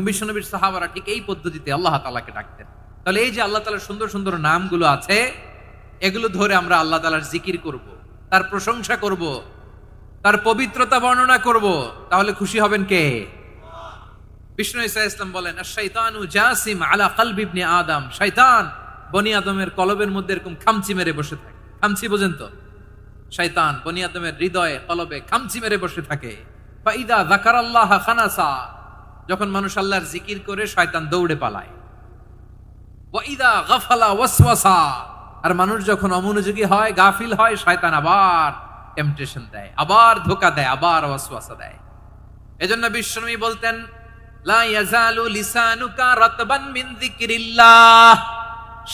বিশ্বনবীর সাহাবারা ঠিক এই পদ্ধতিতে আল্লাহ তাআলাকে ডাকতেন। তাহলে এই যে আল্লাহ তাআলার সুন্দর সুন্দর নামগুলো আছে, এগুলো ধরে আমরা আল্লাহ তাআলার জিকির করব, তার প্রশংসা করব, তার পবিত্রতা বর্ণনা করব, তাহলে খুশি হবেন কে? বিষ্ণু ঈসা ইসলাম বলেন, আশ-শাইতানু জাসিম আলা কলবি ইবনে আদম, শয়তান বনি আদমের কলবের মধ্যে এরকম খামচি মেরে বসে থাকে। খামচি বোঝেন তো? শয়তান বনি আদমের হৃদয়ে কলবে খামচি মেরে বসে থাকে। ফাইদা যাকারাল্লাহ খানাসা, যখন মানুষ আল্লাহর জিকির করে শয়তান দৌড়ে পালায়। ওয়াইদা গাফালা ওয়াসওয়াসা, আর মানুষ যখন অমনোযোগী হয়, গাফিল হয়, শয়তান আবার টেম্পটেশন দেয়, আবার ধোঁকা দেয়, আবার ওয়াসওয়াসা দেয়। এজন্য বিশ্বনবী বলতেন, লা ইয়াজালু লিসানুকা রাতবান মিন যিকরিল্লাহ,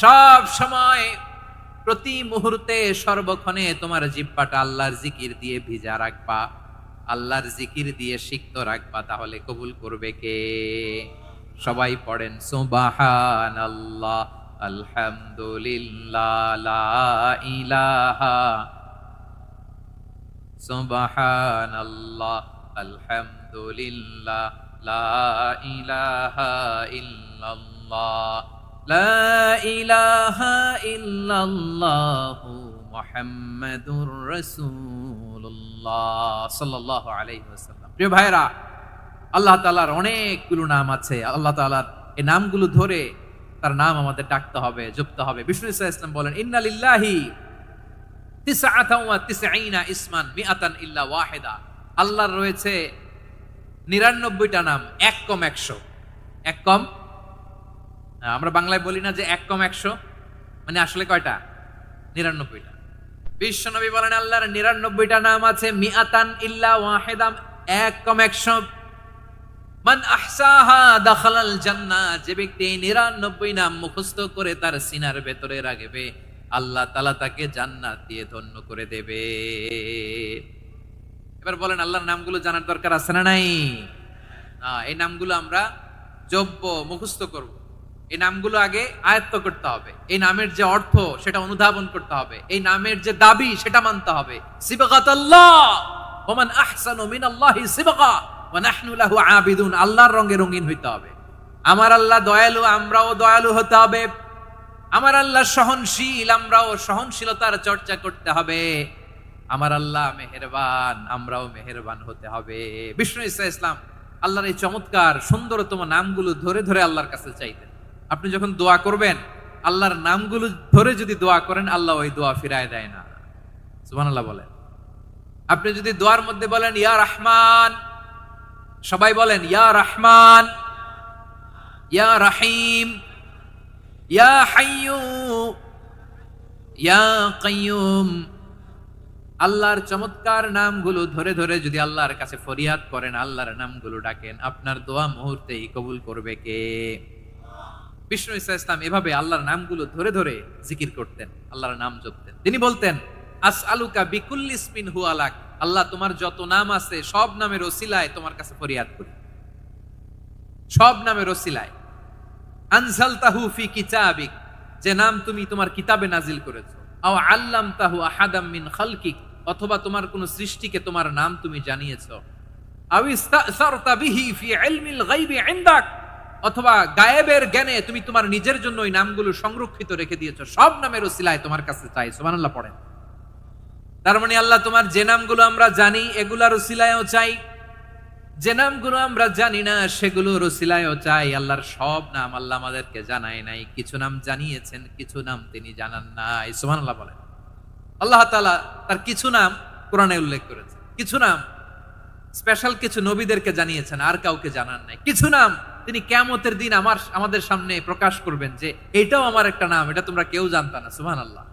সব সময় প্রতি মুহূর্তে সর্বক্ষণে তোমার জিহ্বাটা আল্লাহর জিকির দিয়ে ভিজা রাখবা, আল্লাহর জিকির দিয়ে সিক্ত রাখবা, তাহলে কবুল করবে কে? সবাই পড়েন সুবহানাল্লাহ, আলহামদুলিল্লাহ, লা ইলাহা, সুবহানাল্লাহ, আলহামদুলিল্লাহ, লা ইলাহা ইল্লাল্লাহ, লা ইলাহা ইল্লাল্লাহু মুহাম্মাদুর রাসূলুল্লাহ সাল্লাল্লাহু আলাইহি ওয়াসাল্লাম। প্রিয় ভাইরা, আল্লাহ তাআলার অনেকগুলো নাম আছে। আল্লাহ তাআলার এই নামগুলো ধরে তার নাম আমাদের ডাকতে হবে, জপতে হবে। বিষ্ণু ঈসা ইসলাম বলেন, ইন্না লিল্লাহি 99 ইসমান মিআতান ইল্লা ওয়াহিদা, আল্লাহর রয়েছে 99টা নাম, এক কম 100। এক কম, আমরা বাংলায় বলি না যে এক কম 100, মানে আসলে কয়টা? 99টা। বিশ্বনবী বলেন, আল্লাহর 99টা নাম আছে, মিআতান ইল্লা ওয়াহিদা, এক কম 100। মান আহসাহা দাখালাল জান্নাহ, যে ব্যক্তি 99 নাম মুখস্থ করে তার সিনার ভেতরে রাখবে, আল্লাহ তাআলা তাকে জান্নাত দিয়ে ধন্য করে দেবে। এবার বলেন, আল্লাহর নামগুলো জানার দরকার আছে না নাই? এই নামগুলো আমরা জপব, মুখস্থ করব। এই নামগুলো আগে আয়ত্ত করতে হবে। এই নামের যে অর্থ সেটা অনুধাবন করতে হবে। এই নামের যে দাবি সেটা মানতে হবে। সিবগাতাল্লাহ, ওমান আহসানু মিনাল্লাহি সিবগা ওয়া নাহনু লাহু আবিদুন, আল্লাহর রঙে রঙিন হইতে হবে। আমার আল্লাহ দয়ালু, আমরাও দয়ালু হতে হবে। আমার আল্লাহ সহনশীল, আমরাও সহনশীলতার চর্চা করতে হবে। আমার আল্লাহ মেহেরবান, আমরাও মেহেরবান হতে হবে। বিষ্ণু ঈসা ইসলাম আল্লাহর এই চমৎকার সুন্দরতম নামগুলো ধরে ধরে আল্লাহর কাছে চাইতেন। আপনি যখন দোয়া করবেন, আল্লাহর নামগুলো ধরে যদি দোয়া করেন, আল্লাহ ওই দোয়া ফিরায় দেয় না। সুবহানাল্লাহ বলেন। আপনি যদি দোয়ার মধ্যে বলেন ইয়া রহমান, সবাই বলেন ইয়া রহমান, ইয়া রহিম, ইয়া হাইয়ু, ইয়া কাইয়ুম, আল্লাহর চমৎকার নামগুলো ধরে ধরে যদি আল্লাহর কাছে ফরিয়াদ করেন, আল্লাহর নামগুলো ডাকেন, আপনার দোয়া মুহূর্তেই কবুল করবে কে? বিষ্ণু ঈসা ইসলাম এভাবে আল্লাহর নামগুলো ধরে ধরে জিকির করতেন, আল্লাহর নাম জপতেন। তিনি বলতেন, আসআলুকা বিকুল্লি ইসমিন হুয়া লাক, আল্লাহ তোমার যত নাম আছে সব নামের ওসিলায় তোমার কাছে ফরিয়াদ করি, সব নামের ওসিলায়। আনজালতাহু ফি কিতাবিক, যে নাম তুমি তোমার কিতাবে নাজিল করেছো। আও আল্লামতাহু আহাদাম মিন খালকিক, অথবা তোমার কোন সৃষ্টিকে তোমার নাম তুমি জানিয়েছো। আও ইস্তাসারতা বিহি ফি ইলমিল গায়বি ইনদাক, অথবা গায়েবের জ্ঞানে তুমি তোমার নিজের জন্য ওই নামগুলো সংরক্ষিত রেখে দিয়েছো। সব নামের ওসিলায় তোমার কাছে চাই। সুবহানাল্লাহ পড়েন। তার মানে আল্লাহ তোমার যে নামগুলো আমরা জানি এগুলার ওসিলায়ও চাই, যে নামগুলো আমরা জানি না সেগুলোর ওসিলায়ও চাই। আল্লাহর সব নাম আল্লাহ আমাদেরকে জানায় নাই, কিছু নাম জানিয়েছেন, কিছু নাম তিনি জানান নাই। সুবহানাল্লাহ বলেন। আল্লাহ তাআলা তার কিছু নাম কোরআনে উল্লেখ করেছেন, কিছু নাম স্পেশাল কিছু নবীদেরকে জানিয়েছেন, আর কাউকে জানান নাই। কিছু নাম তিনি কিয়ামতের দিন আমাদের সামনে প্রকাশ করবেন যে এটাও আমার একটা নাম, এটা তোমরা কেউ জানতা না। সুবহানাল্লাহ,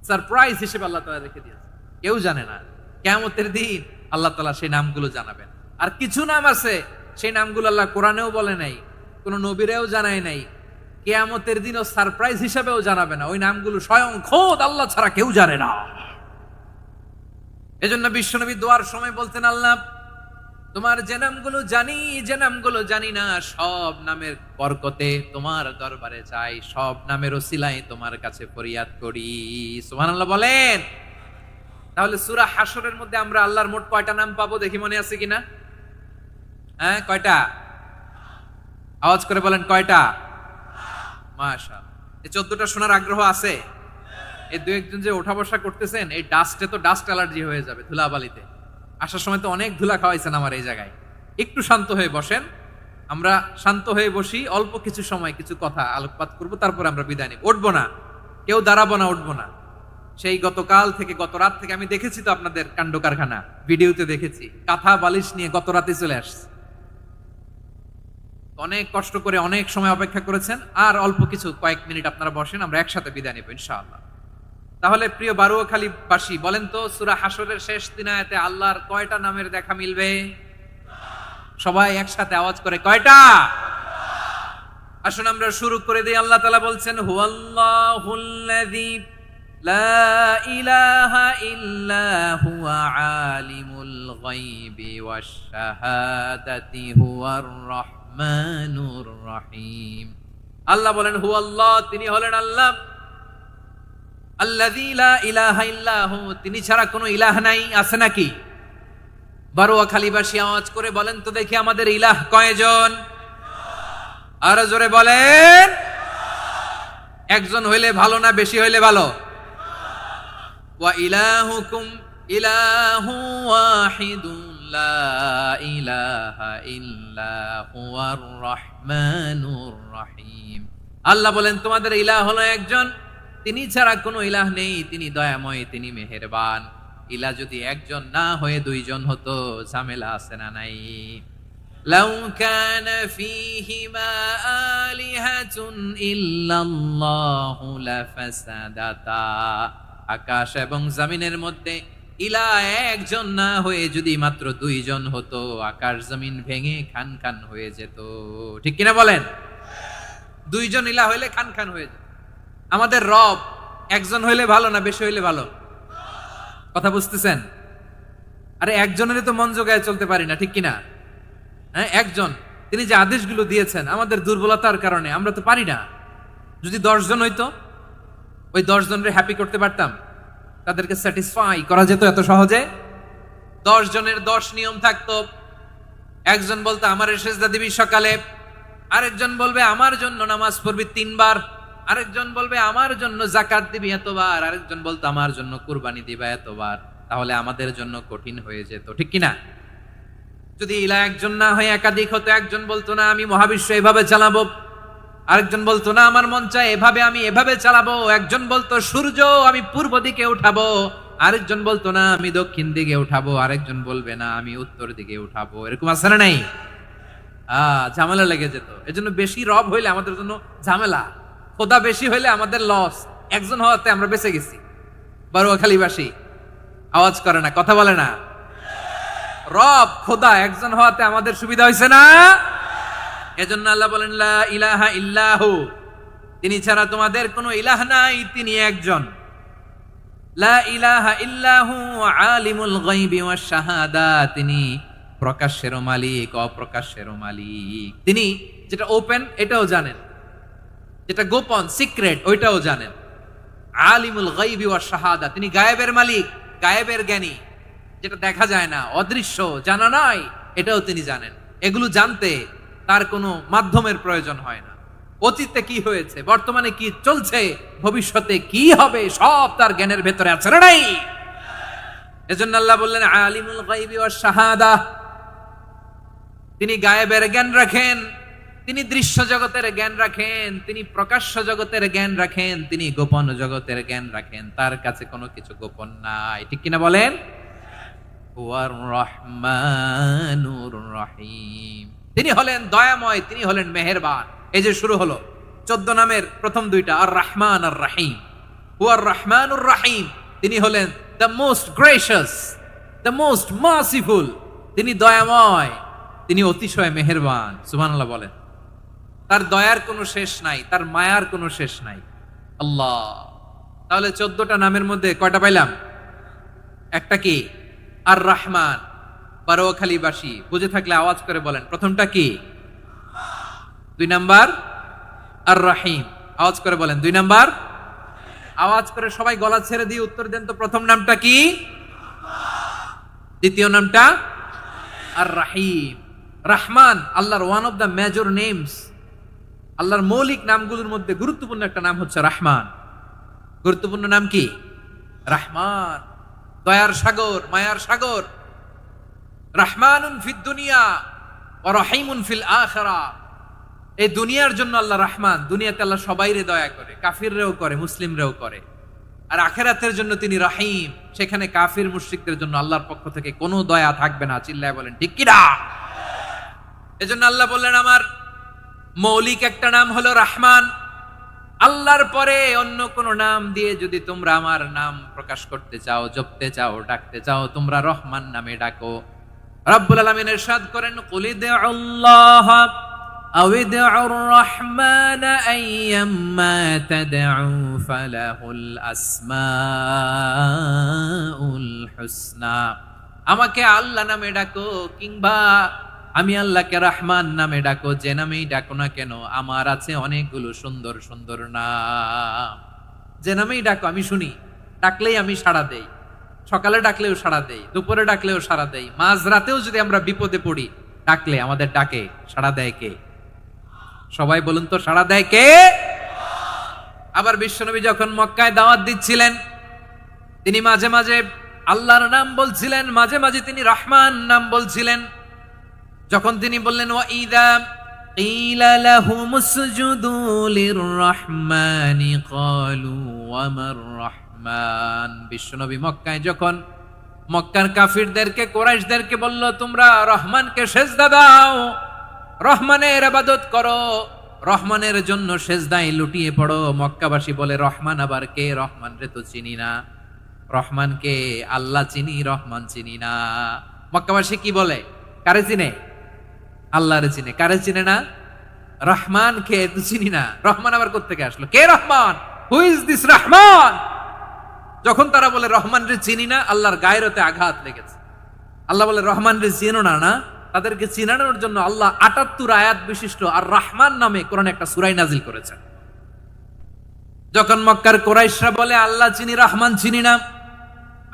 সারপ্রাইজ হিসেবে আল্লাহ তাআলা রেখে দিয়েছেন, কেউ জানে না। কিয়ামতের দিন আল্লাহ তাআলা সেই নামগুলো জানাবেন। আর কিছু নাম আছে সেই নামগুলো আল্লাহ কোরআনেও বলে নাই, কোন নবীরেও জানায় নাই, কিয়ামতের দিনও সারপ্রাইজ হিসেবেও জানাবে না। ওই নামগুলো স্বয়ং খোদ আল্লাহ ছাড়া কেউ জানে না। এজন্য বিশ্বনবী দোয়ার সময় বলতেন, আল্লাহ তোমার যে নামগুলো জানি, যে নামগুলো জানি না, সব নামের বরকতে তোমার দরবারে চাই, সব নামের ওসিলায় তোমার কাছে ফরিয়াদ করি। সুবহানাল্লাহ বলেন। তাহলে সূরা হাশরের মধ্যে আমরা আল্লাহর মোট কয়টা নাম পাবো দেখি, মনে আছে কিনা? হ্যাঁ, কয়টা? আওয়াজ করে বলেন কয়টা? মাশাআল্লাহ। এই 14টা শোনার আগ্রহ আছে? এই দু একজন যে ওঠা বসা করতেছেন, এই ডাস্টে তো ডাস্ট অ্যালার্জি হয়ে যাবে, ধুলাবালিতে। আসার সময় তো অনেক ধুলা খাওয়াইছেন আমার এই জায়গায়। একটু শান্ত হয়ে বসেন, আমরা শান্ত হয়ে বসি, অল্প কিছু সময় কিছু কথা আলোকপাত করব, তারপর আমরা বিদায় নিব। উঠবো না, কেউ দাঁড়াবো না, উঠবো না। সেই গতকাল থেকে, গত রাত থেকে আমি দেখেছি তো আপনাদের কাণ্ড কারখানা, ভিডিওতে দেখেছি। কাঁথা বালিশ নিয়ে গত রাতে চলে আসছে। অনেক কষ্ট করে অনেক সময় অপেক্ষা করেছেন, আর অল্প কিছু কয়েক মিনিট আপনারা বসেন, আমরা একসাথে বিদায় নেব ইনশাআল্লাহ। তাহলে প্রিয় বারুয়াখালী বাসী, বলেন তো সূরা হাসরের শেষ 3 আয়াতে আল্লাহর কয়টা নামের দেখা মিলবে? সবাই একসাথে আওয়াজ করে কয়টা? আসুন আমরা শুরু করে দিই। আল্লাহ তাআলা বলছেন, হুয়াল্লাহুল্লাযী লা ইলাহা ইল্লা হুয়া আলিমুল গায়বি ওয়াশ শাহাদাতি হুয়ার রহমানুর রহিম। আল্লাহ বলেন হুয়াল্লাহ, তিনি হলেন আল্লাহ। আল্লাযী লা ইলাহা ইল্লা হু, তিনি ছাড়া কোনো ইলাহ নাই। আছে নাকি? বারুয়াখালীবাসী আওয়াজ করে বলেন তো দেখি, আমাদের ইলাহ কয়জন? আরো জোরে বলেন। একজন হইলে ভালো না বেশি হইলে ভালো? ওয়া ইলাহুকুম ইলাহু ওয়াহিদুন লা ইলাহা ইল্লা হুয়ার রহমানুর রহিম। আল্লাহ বলেন তোমাদের ইলাহ হলো একজন, তিনি ছাড়া কোনো ইলাহ নেই, তিনি দয়াময়, তিনি মেহেরবান। ইলাহ যদি একজন না হয়ে দুইজন হতো, ঝামেলা আছে না নাই? লাউ কানা ফীহিমা আলিহাতুন ইল্লাল্লাহু লাফাসাদাতা। আকাশ এবং জমিনের মধ্যে ইলাহ একজন না হয়ে যদি মাত্র দুইজন হতো, আকাশ জমিন ভেঙে খান খান হয়ে যেত। ঠিক কিনা বলেন? দুইজন ইলাহ হইলে খান খান হয়ে যেত। আমাদের রব একজন হইলে ভালো না বেশি হইলে ভালো? কথা বুঝতেছেন? আরে একজনেরই তো মন জোগায় চলতে পারি না, ঠিক কিনা? হ্যাঁ, একজন, তিনি যে আদেশগুলো দিয়েছেন আমাদের দুর্বলতার কারণে আমরা তো পারি না। যদি 10 জন হইতো, ওই 10 জনের হ্যাপি করতে পারতাম, তাদেরকে স্যাটিসফাই করা যেত এত সহজে? 10 জনের 10 নিয়ম থাকতো। একজন বলতো আমার সেজদা দিবি সকালে, আরেকজন বলবে আমার জন্য নামাজ পড়বি 3 বার, আরেকজন বলবে আমার জন্য যাকাত দিবি এতবার, আরেকজন বলতো আমার জন্য কুরবানি দিবা এতবার। তাহলে আমাদের জন্য কঠিন হয়ে যেত, ঠিক কিনা? যদি ইলাহ একজন না হয়ে একাধিক হতো, একজন বলতো না আমি মহাবিশ্ব এভাবে চালাবো, আরেকজন বলতো না আমার মন চায় এভাবে, আমি এভাবে চালাবো, একজন বলতো সূর্য আমি পূর্ব দিকে উঠাবো, আরেকজন বলতো না আমি দক্ষিণ দিকে উঠাবো, আরেকজন বলবে না আমি উত্তর দিকে উঠাবো। এরকম আছে না নাই? ঝামেলা লেগে যেত। এজন্য বেশি রব হইলে আমাদের জন্য ঝামেলা, খোদা বেশি হইলে আমাদের লস। একজন হওয়াতে আমরা বেঁচে গেছি। বারুয়াখালীবাসী আওয়াজ করে না, কথা বলে না। রব খোদা একজন হওয়াতে আমাদের সুবিধা হয়েছে না? এজন্য আল্লাহ বলেন লা ইলাহা ইল্লাহু, তিনি ছাড়া তোমাদের কোনো ইলাহ নাই, তিনি একজন। লা ইলাহা ইল্লাহু আলিমুল গায়বি ওয়াশ শাহাদা, তিনি প্রকাশ্যেরও মালিক অপ্রকাশ্যেরও মালিক। তিনি যেটা ওপেন এটাও জানেন, যেটা গোপন সিক্রেট ওইটাও জানেন। আলিমুল গায়বি ওয়াশ শাহাদা, তিনি গায়েবের মালিক, গায়েবের জ্ঞানী, যেটা দেখা যায় না, অদৃশ্য, জানা নাই, এটাও তিনি জানেন। এগুলো জানতে তার কোনো মাধ্যমের প্রয়োজন হয় না। অতীতে কি হয়েছে, বর্তমানে কি চলছে, ভবিষ্যতে কি হবে, সব তার জ্ঞানের ভেতরে আছে না নাই? এজন্য আল্লাহ বললেন আলিমুল গায়বি ওয়াশ শাহাদা, তিনি গায়েবের জ্ঞান রাখেন, তিনি দৃশ্য জগতের জ্ঞান রাখেন, তিনি প্রকাশ্য জগতের জ্ঞান রাখেন, তিনি গোপন জগতের জ্ঞান রাখেন। তার কাছে কোনো কিছু গোপন নাই, ঠিক কিনা বলেন? হুয়ার রহমানুর রহিম, তিনি হলেন দয়াময়, তিনি হলেন মেহেরবান। এই যে শুরু হলো 14 নামের প্রথম দুইটা, আর রহমান আর রহিম। হুয়ার রহমানুর রহিম, তিনি হলেন the most gracious, the most merciful, তিনি দয়াময়, তিনি অতিশয় মেহেরবান। সুবহানাল্লাহ বলেন। তার দয়ার কোনো শেষ নাই, তার মায়ার কোনো শেষ নাই। আল্লাহ, তাহলে 14টা নামের মধ্যে কয়টা পাইলাম? একটা কি? আর রহমান। বারুয়াখালীবাসী বুঝে থাকলে আওয়াজ করে বলেন প্রথমটা কি? 2 নাম্বার আর রহিম। আওয়াজ করে বলেন 2 নাম্বার। আওয়াজ করে সবাই গলা ছেড়ে দিয়ে উত্তর দেন তো, প্রথম নামটা কি? দ্বিতীয় নামটা আর রহিম। রহমান আল্লাহর one of the major names, আল্লাহর মৌলিক নামগুলোর মধ্যে গুরুত্বপূর্ণ একটা নাম হচ্ছে রহমান। গুরুত্বপূর্ণ নাম কি? রহমান, দয়ার সাগর, মায়ার সাগর। রহমানুন ফিদ দুনিয়া ওয়া রহিমুন ফিল আখিরাহ। এই দুনিয়ার জন্য আল্লাহ রহমান, দুনিয়াতে আল্লাহ সবাইরে দয়া করে, কাফিররেও করে, মুসলিমরেও করে। আর আখিরাতের জন্য তিনি রহিম, সেখানে কাফির মুশরিকদের জন্য আল্লাহর পক্ষ থেকে কোনো দয়া থাকবে না। চিল্লায় বলেন ঠিক কি না? এজন্য আল্লাহ বললেন আমার মৌলিক একটা নাম হলো রহমান। আল্লাহর পরে অন্য কোন নাম দিয়ে যদি তোমরা আমার নাম প্রকাশ করতে চাও, জপতে চাও, ডাকতে চাও, তোমরা রহমান নামে ডাকো। রব্বুল আলামিন ইরশাদ করেন, কুলিদুল্লাহ আও ইদউর রহমান আইয়াম্মা তাদউ ফালাহুল আসমাউল হুসনা। আমাকে আল্লাহ নামে ডাকো কিংবা আমি আল্লাহকে রহমান নামে ডাকো, যে নামেই ডাকো না কেন আমার আছে অনেকগুলো সুন্দর সুন্দর নাম। যে নামেই ডাকো আমি শুনি, ডাকলেই আমি সাড়া দেই। সকালে ডাকলেও সাড়া দেই, দুপুরে ডাকলেও সাড়া দেই, মাঝরাতেও যদি আমরা বিপদে পড়ি ডাকলে আমাদের ডাকে সাড়া দেয় কে? সবাই বলুন তো, সাড়া দেয় কে? আবার বিশ্বনবী যখন মক্কায় দাওয়াত দিচ্ছিলেন, তিনি মাঝে মাঝে আল্লাহর নাম বলছিলেন, মাঝে মাঝে তিনি রহমান নাম বলছিলেন। যখন তিনি বললেন ওয়াইদা কিলা লাহুমুসজুদু লিররহমানি ক্বালু ওয়ামার রহমান। বিশ্বনবী মক্কায় যখন মক্কার কাফিরদেরকে, কুরাইশদেরকে বলল তোমরা রহমানকে সেজদা দাও, রহমানের ইবাদত করো, রহমানের জন্য সেজদায় লুটিয়ে পড়ো। মক্কাবাসী বলে রহমান আবার কে? রহমান রে তো চিনি না। রহমান কে? আল্লাহ চিনি, রহমান চিনি না। মক্কাবাসী কি বলে? কারে চিনে? আল্লাহরে চিনে। কারে চিনে না? রহমান কে তো চিনি না। রহমান আবার কোত্থেকে আসলো? কে Rahman? Who is this Rahman? যখন তারা বলে রহমান রে চিনি না, আল্লাহর গায়রতে আঘাত লেগেছে। আল্লাহ বলে রহমান রে চিনো না? না, তাদেরকে চিনানোর জন্য আল্লাহ ৭৮ আয়াত বিশিষ্ট আর রহমান নামে কোরআনে একটা সূরা নাজিল করেছেন। যখন মক্কার কুরাইশরা বলে আল্লাহ চিনি, রহমান চিনি না,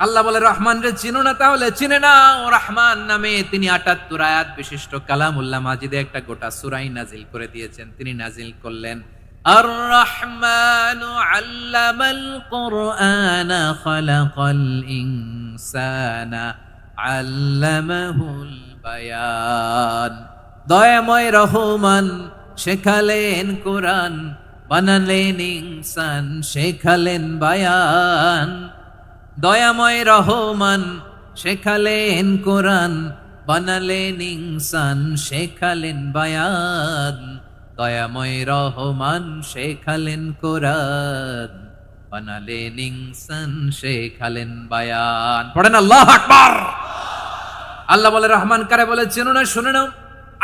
আল্লাহ বলে রহমান রে চিনো না, তাহলে চিনে না ও রহমান নামে তিনি ৭৮ আয়াত বিশিষ্ট কালামুল্লাহ মাজিদে একটা গোটা সূরা নাজিল করে দিয়েছেন। তিনি নাজিল করলেন আর রহমানু আল্লামাল কুরআনা খালাকাল ইনসানা আল্লামাহুল বায়ান। দয়াময় রহমান শেখালেন কোরআন, বানালেন ইনসান, শেখালেন বায়ান। দয়াময় রহমান শেখালেন কোরআন, বানালেন ইনসান, শেখালেন বায়ান। দয়াময় রহমান শেখালেন কোরআন, বানালেন ইনসান, শেখালেন বায়ান। পড়েন আল্লাহু আকবার। আল্লাহ বলে রহমান কারে বলে চেনো না? শুনে নাও,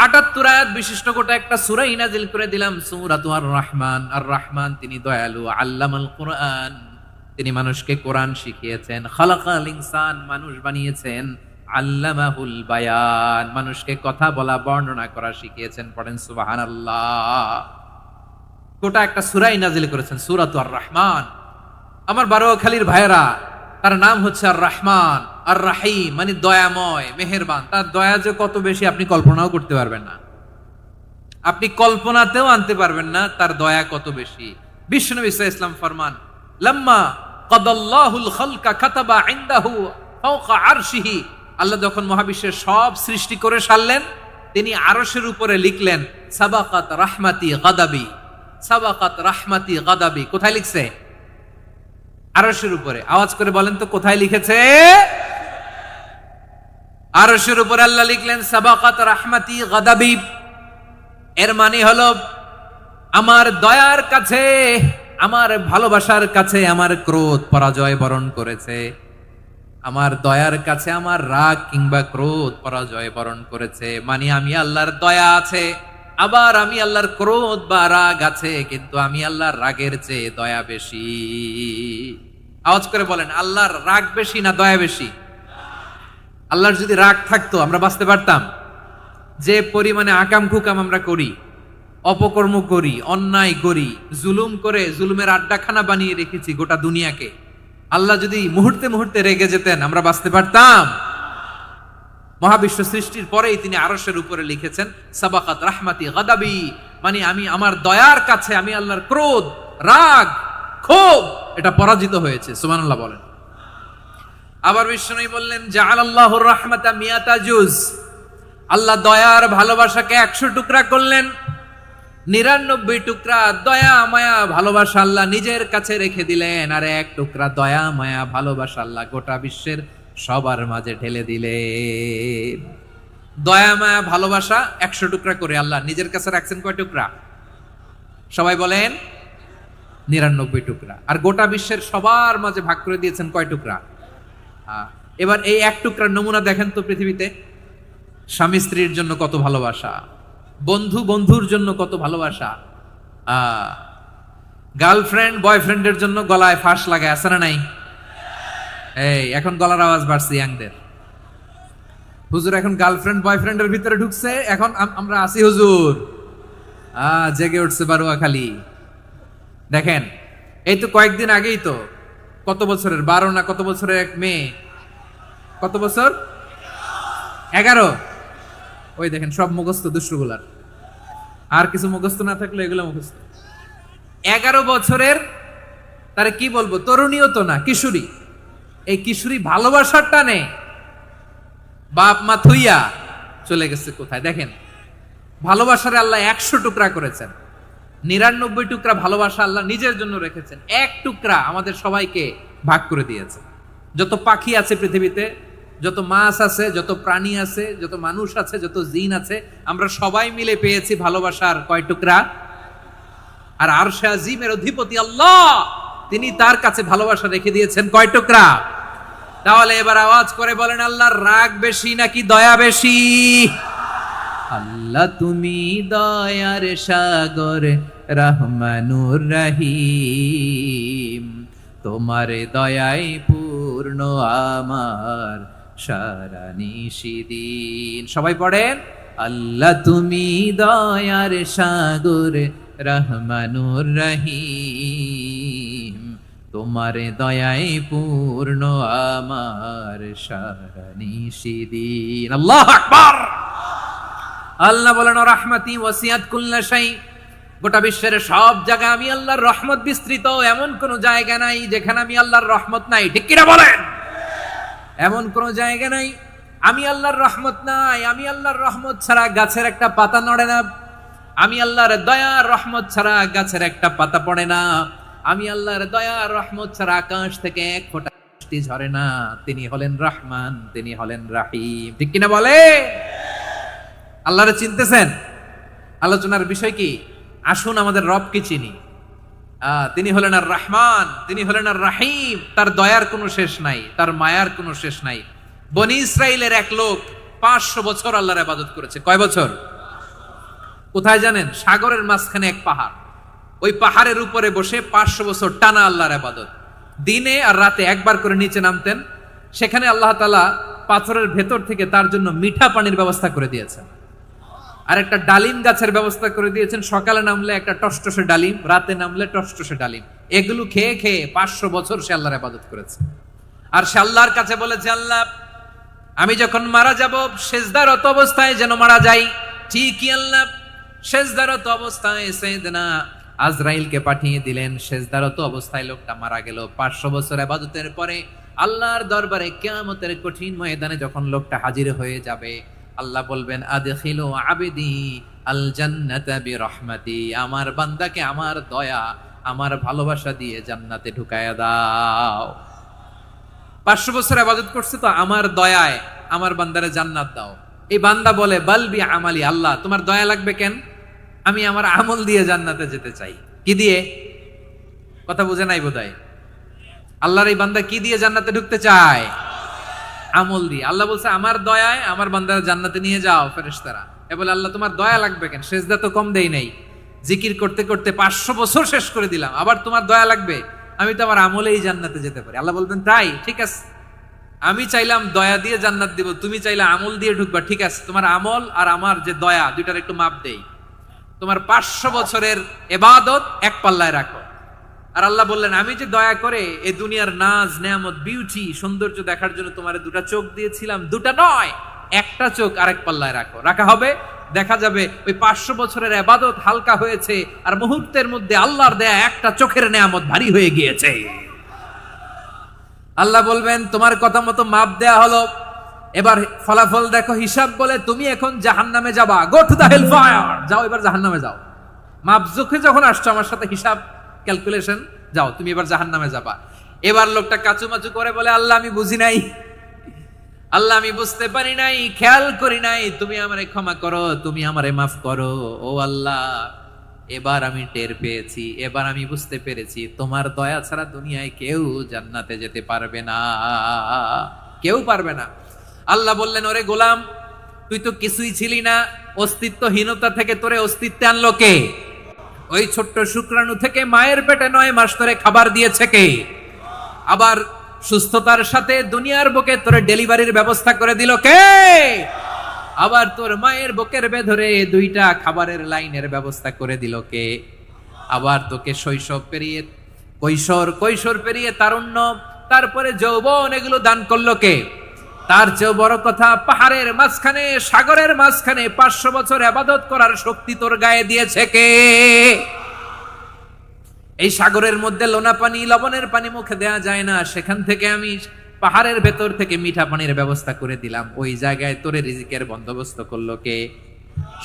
৭৮ আয়াত বিশিষ্ট গোটা একটা সূরা নাজিল করে দিলাম, সূরাতু আর রহমান। আর রহমান তিনি দয়ালু, আল্লামাল কুরআন, তিনি মানুষকে কোরআন শিখিয়েছেন। খালাকাল ইনসান, মানুষ বানিয়েছেন। আল্লামাহুল বায়ান, মানুষকে কথা বলা, বর্ণনা করা শিখিয়েছেন। পড়েন সুবহানাল্লাহ। গোটা একটা সূরা নাজিল করেছেন, সূরাতু আর রহমান। আমার বারোয়াখালীর ভাইয়েরা, তার নাম হচ্ছে আর রহমান। আর রাহিম মানে দয়াময়, মেহেরবান। তার দয়া যে কত বেশি আপনি কল্পনাও করতে পারবেন না, আপনি কল্পনাতেও আনতে পারবেন না তার দয়া কত বেশি। বিশ্বনবী সাল্লাল্লাহু আলাইহি ওয়াসাল্লাম ফরমান, লাম্মা কাদাল্লাহুল খালকা কাতাবা ইনদাহু ফাওকা আরশিহি। আল্লাহ যখন মহাবিশ্বের সব সৃষ্টি করে সারলেন, তিনি আরশের উপরে লিখলেন সাবাকাত রাহমাতি গাদাবি। সাবাকাত রাহমাতি গাদাবি কোথায় লিখছে? আরশের উপরে। আওয়াজ করে বলেন তো কোথায় লিখেছে? আরশের উপরে আল্লাহ লিখলেন সাবাকাত রাহমাতি গাদাবি। এর মানে হলো আমার দয়ার কাছে, আমার ভালোবাসার কাছে আমার ক্রোধ পরাজয় বরণ করেছে। আমার দয়ার কাছে আমার রাগ কিংবা ক্রোধ পরাজয় বরণ করেছে। মানে আমি আল্লাহর দয়া আছে, আবার আমি আল্লাহর ক্রোধ বা রাগ আছে, কিন্তু আমি আল্লাহর রাগের চেয়ে দয়া বেশি। আওয়াজ করে বলেন, আল্লাহর রাগ বেশি না দয়া বেশি? আল্লাহর যদি রাগ থাকতো আমরা বাঁচতে পারতাম? যে পরিমাণে আকাম কুকাম আমরা করি, অপকর্ম করি, অন্যায় করি, জুলুম করে জুলুমের আড্ডাখানা বানিয়ে রেখেছি গোটা দুনিয়াকে, আল্লাহ যদি মুহূর্তে মুহূর্তে রেগে যেতেন আমরা বাঁচতে পারতাম? মহাবিশ্ব সৃষ্টির পরেই তিনি আরশের উপরে লিখেছেন সাবাকাত রাহমাতি গাদাবি, মানে আমি আমার দয়ার কাছে আমি আল্লাহর ক্রোধ, রাগ, ক্ষোভ এটা পরাজিত হয়েছে। সুবহানাল্লাহ বলেন। আবার বিষ্ণু বললেন জাআলাল্লাহুর রাহমাতা মিয়াতা জুজ, আল্লাহ দয়ার ভালোবাসাকে 100 টুকরা করলেন। 99 টুকরা দয়া মায়া ভালোবাসা আল্লাহ নিজের কাছে রেখে দিলেন, আর 1 টুকরা দয়া মায়া ভালোবাসা আল্লাহ গোটা বিশ্বের সবার মাঝে ঢেলে দিলেন। দয়া মায়া ভালোবাসা 100 টুকরা করে আল্লাহ নিজের কাছে রাখছেন কয় টুকরা? সবাই বলেন 99 টুকরা। আর গোটা বিশ্বের সবার মাঝে ভাগ করে দিয়েছেন কয় টুকরা? এবার এই 1 টুকরার নমুনা দেখেন তো পৃথিবীতে। স্বামী স্ত্রীর জন্য কত ভালোবাসা, বন্ধু বন্ধুর জন্য কত ভালোবাসা, গার্লফ্রেন্ড বয়ফ্রেন্ডের জন্য গলায় ফাঁস লাগায়, আছে না নাই? এই এখন গলার আওয়াজ বাড়ছে ইয়াংদের। হুজুর এখন গার্লফ্রেন্ড বয়ফ্রেন্ডের ভিতরে ঢুকছে, এখন আমরা আসি হুজুর। জেগে উঠছে বারুয়াখালী। দেখেন এই তো কয়েকদিন আগেই তো, কত বছরের 12 না কত বছরের এক মেয়ে, কত বছর? 11। ওই দেখেন সব মুখস্থ দুষ্টগুলার, আর কিছু মুখস্থ না থাকলে এগুলো মুখস্থ। 11 বছরের, তারে কি বলবো, তরুণীও তো না, কিশোরী। এই কিশোরী ভালোবাসার টানে বাপ মা থুইয়া চলে গেছে কোথায়? দেখেন ভালোবাসার আল্লাহ 100 টুকরা করেছেন, 99 টুকরা ভালোবাসা আল্লাহ নিজের জন্য রেখেছেন, 1 টুকরা আমাদের সবাইকে ভাগ করে দিয়েছে। যত পাখি আছে পৃথিবীতে, যত মাছ আছে, যত প্রাণী আছে, যত মানুষ আছে, যত জিন আছে, আমরা সবাই মিলে পেয়েছি ভালোবাসার কয় টুকরা? আর আরশে আজিমের অধিপতি আল্লাহ, তিনি তার কাছে ভালোবাসা রেখে দিয়েছেন কয় টুকরা? তাহলে এবার আওয়াজ করে বলেন, আল্লাহর রাগ বেশি নাকি দয়া বেশি? আল্লাহ তুমি দয়ার সাগর রহমানুর রহিম, তোমার দয়ায় পূর্ণ আমার সারা নিশিদিন। সবাই পড়েন, আল্লাহ তুমি দয়ার সাগর রহমানুর রহিম, তোমার দয়ায় পূর্ণ আমার সারা নিশিদিন। আল্লাহু আকবার। আল্লাহ বলেন রাহমাতি ওয়াসিয়াত কুল্লা শাই, গোটা বিশ্বের সব জায়গায় আমি আল্লাহর রহমত বিস্তৃত, এমন কোন জায়গা নাই যেখানে আমি আল্লাহর রহমত নাই। ঠিক কিনা বলেন? এমন কোন জায়গা নাই আমি আল্লাহর রহমত নাই। আমি আল্লাহর রহমত ছাড়া গাছের একটা পাতা নড়ে না, আমি আল্লাহর দয়ার রহমত ছাড়া গাছের একটা পাতা পড়ে না, আমি আল্লাহর দয়ার রহমত ছাড়া আকাশ থেকে এক ফোঁটা বৃষ্টি ঝরে না। তিনি হলেন রহমান, তিনি হলেন রাহিম। ঠিক কিনা বলে? আল্লাহরে চিনতেছেন? আলোচনার বিষয় কি? আসুন আমাদের রবকে চিনি। তিনি হলেন আর রহমান, তিনি হলেন আর রাহিম। তার দয়ার কোনো শেষ নাই, তার মায়ার কোনো শেষ নাই। বনি ইসরাইলের এক লোক 500 বছর আল্লাহর ইবাদত করেছে। কয় বছর? কোথায় জানেন? সাগরের মাঝখানে এক পাহাড়, ওই পাহাড়ের উপরে বসে 500 বছর টানা আল্লাহর ইবাদত। দিনে আর রাতে একবার করে নিচে নামতেন। সেখানে আল্লাহ তাআলা পাথরের ভেতর থেকে তার জন্য মিঠা পানির ব্যবস্থা করে দিয়েছেন, আর একটা ডালিম গাছের ব্যবস্থা করে দিয়েছেন। সকালে নামলে একটা টসটসে ডালিম, রাতে নামলে টসটসে ডালিম। এগুলো খেয়ে খেয়ে 500 বছর সে আল্লাহর ইবাদত করেছে। আর সে আল্লাহর কাছে বলেছে, আল্লাহ আমি যখন মারা যাব সেজদারত অবস্থায় যেন মারা যাই। ঠিকই আল্লাহ সেজদারত অবস্থায় সাইয়েদনা আজরাইলকে পাঠিয়ে দিলেন। সেজদারত অবস্থায় লোকটা মারা গেল। 500 বছর ইবাদতের পরে আল্লাহর দরবারে কিয়ামতের কঠিন ময়দানে যখন লোকটা হাজির হয়ে যাবে, আল্লাহ বলবেন আদখিলু আবদি আল জান্নাতা বিরহমাতি, আমার বান্দাকে আমার দয়া আমার ভালোবাসা দিয়ে জান্নাতে ঢুকায়া দাও। 500 বছর ইবাদত করছে তো আমার দয়ায় আমার বান্দারে জান্নাত দাও। এই বান্দা বলে বালবি আমালি, আল্লাহ তোমার দয়া লাগবে কেন? আমি আমার আমল দিয়ে জান্নাতে যেতে চাই। কি দিয়ে? কথা বুঝে নাই বোধহয়। আল্লাহর এই বান্দা কি দিয়ে জান্নাতে ঢুকতে চায়? আমল দিয়ে। আল্লাহ বলছে আমার দয়ায় আমার বান্দারা জান্নাতে নিয়ে যাও ফেরেশতারা। এ বলে আল্লাহ তোমার দয়া লাগবে কেন? সেজদা তো কম দেই নাই, জিকির করতে করতে 500 বছর শেষ করে দিলাম, আবার তোমার দয়া লাগবে? আমি তো আমার আমলেই জান্নাতে যেতে পারি। আল্লাহ বলবেন তাই, ঠিক আছে, আমি চাইলাম দয়া দিয়ে জান্নাত দিব, তুমি চাইলে আমল দিয়ে ঢুকবা, ঠিক আছে, তোমার আমল আর আমার যে দয়া দুইটার একটু মাপ দেই। তোমার 500 বছরের ইবাদত এক পাল্লায় রাখো। আর আল্লাহ বললেন আমি যে দয়া করে এই দুনিয়ার নাজ নেয়ামত বিউটি সৌন্দর্য দেখার জন্য তোমার 2টা চোখ দিয়েছিলাম, 2টা নয় 1টা চোখ আরেক পাল্লায় রাখো। রাখা হবে? দেখা যাবে ওই 500 বছরের ইবাদত হালকা হয়েছে আর মুহূর্তের মধ্যে আল্লাহর দেয়া একটা চোখের নেয়ামত ভারী হয়ে গিয়েছে। আল্লাহ বলবেন তোমার কথা মতো মাপ দেয়া হলো, এবার ফলাফল দেখো, হিসাব বলে তুমি এখন জাহান্নামে যাবা, go to the hell fire, যাও এবার জাহান্নামে যাও। মাপ চোখে যখন আসছো আমার সাথে হিসাব ক্যালকুলেশন, যাও তুমি এবার জাহান্নামে যাবা। এবার লোকটা কাচুমাচু করে বলে আল্লাহ আমি বুঝি নাই, আল্লাহ আমি বুঝতে পারি নাই, খেয়াল করি নাই, তুমি আমারে ক্ষমা করো, তুমি আমারে মাফ করো। ও আল্লাহ, এবার আমি টের পেয়েছি, এবার আমি বুঝতে পেরেছি তোমার দয়া ছাড়া দুনিয়ায় কেউ জান্নাতে যেতে পারবে না, কেউ পারবে না। আল্লাহ বললেন ওরে গোলাম, তুই তো কিছুই ছিলি না, অস্তিত্বহীনতা থেকে তোরে অস্তিত্বে আনলো কে? ওই ছোট্ট শুক্রাণু থেকে মায়ের পেটে 9 মাস ধরে খাবার দিয়েছে কে? আবার সুস্থতার সাথে দুনিয়ার বুকে তোরে ডেলিভারির ব্যবস্থা করে দিল কে? আবার তোর মায়ের বুকের ভেতরে 2টা খাবারের লাইনের ব্যবস্থা করে দিল কে? আবার তোকে শৈশব পেরিয়ে কৈশোর পেরিয়ে তারুণ্য, তারপরে যৌবন, এগুলো দান করলো কে? তার চেয়েও বড় কথা, পাহাড়ের মাঝখানে, সাগরের মাঝখানে 500 বছর ইবাদত করার শক্তি তোর গায়ে দিয়েছে কে? এই সাগরের মধ্যে লোনা পানি, লবণের পানি মুখে দেয়া যায় না, সেখান থেকে আমি পাহাড়ের ভেতর থেকে মিঠা পানির ব্যবস্থা করে দিলাম। ওই জায়গায় তোরে রিজিকের বন্দোবস্ত করলো কে?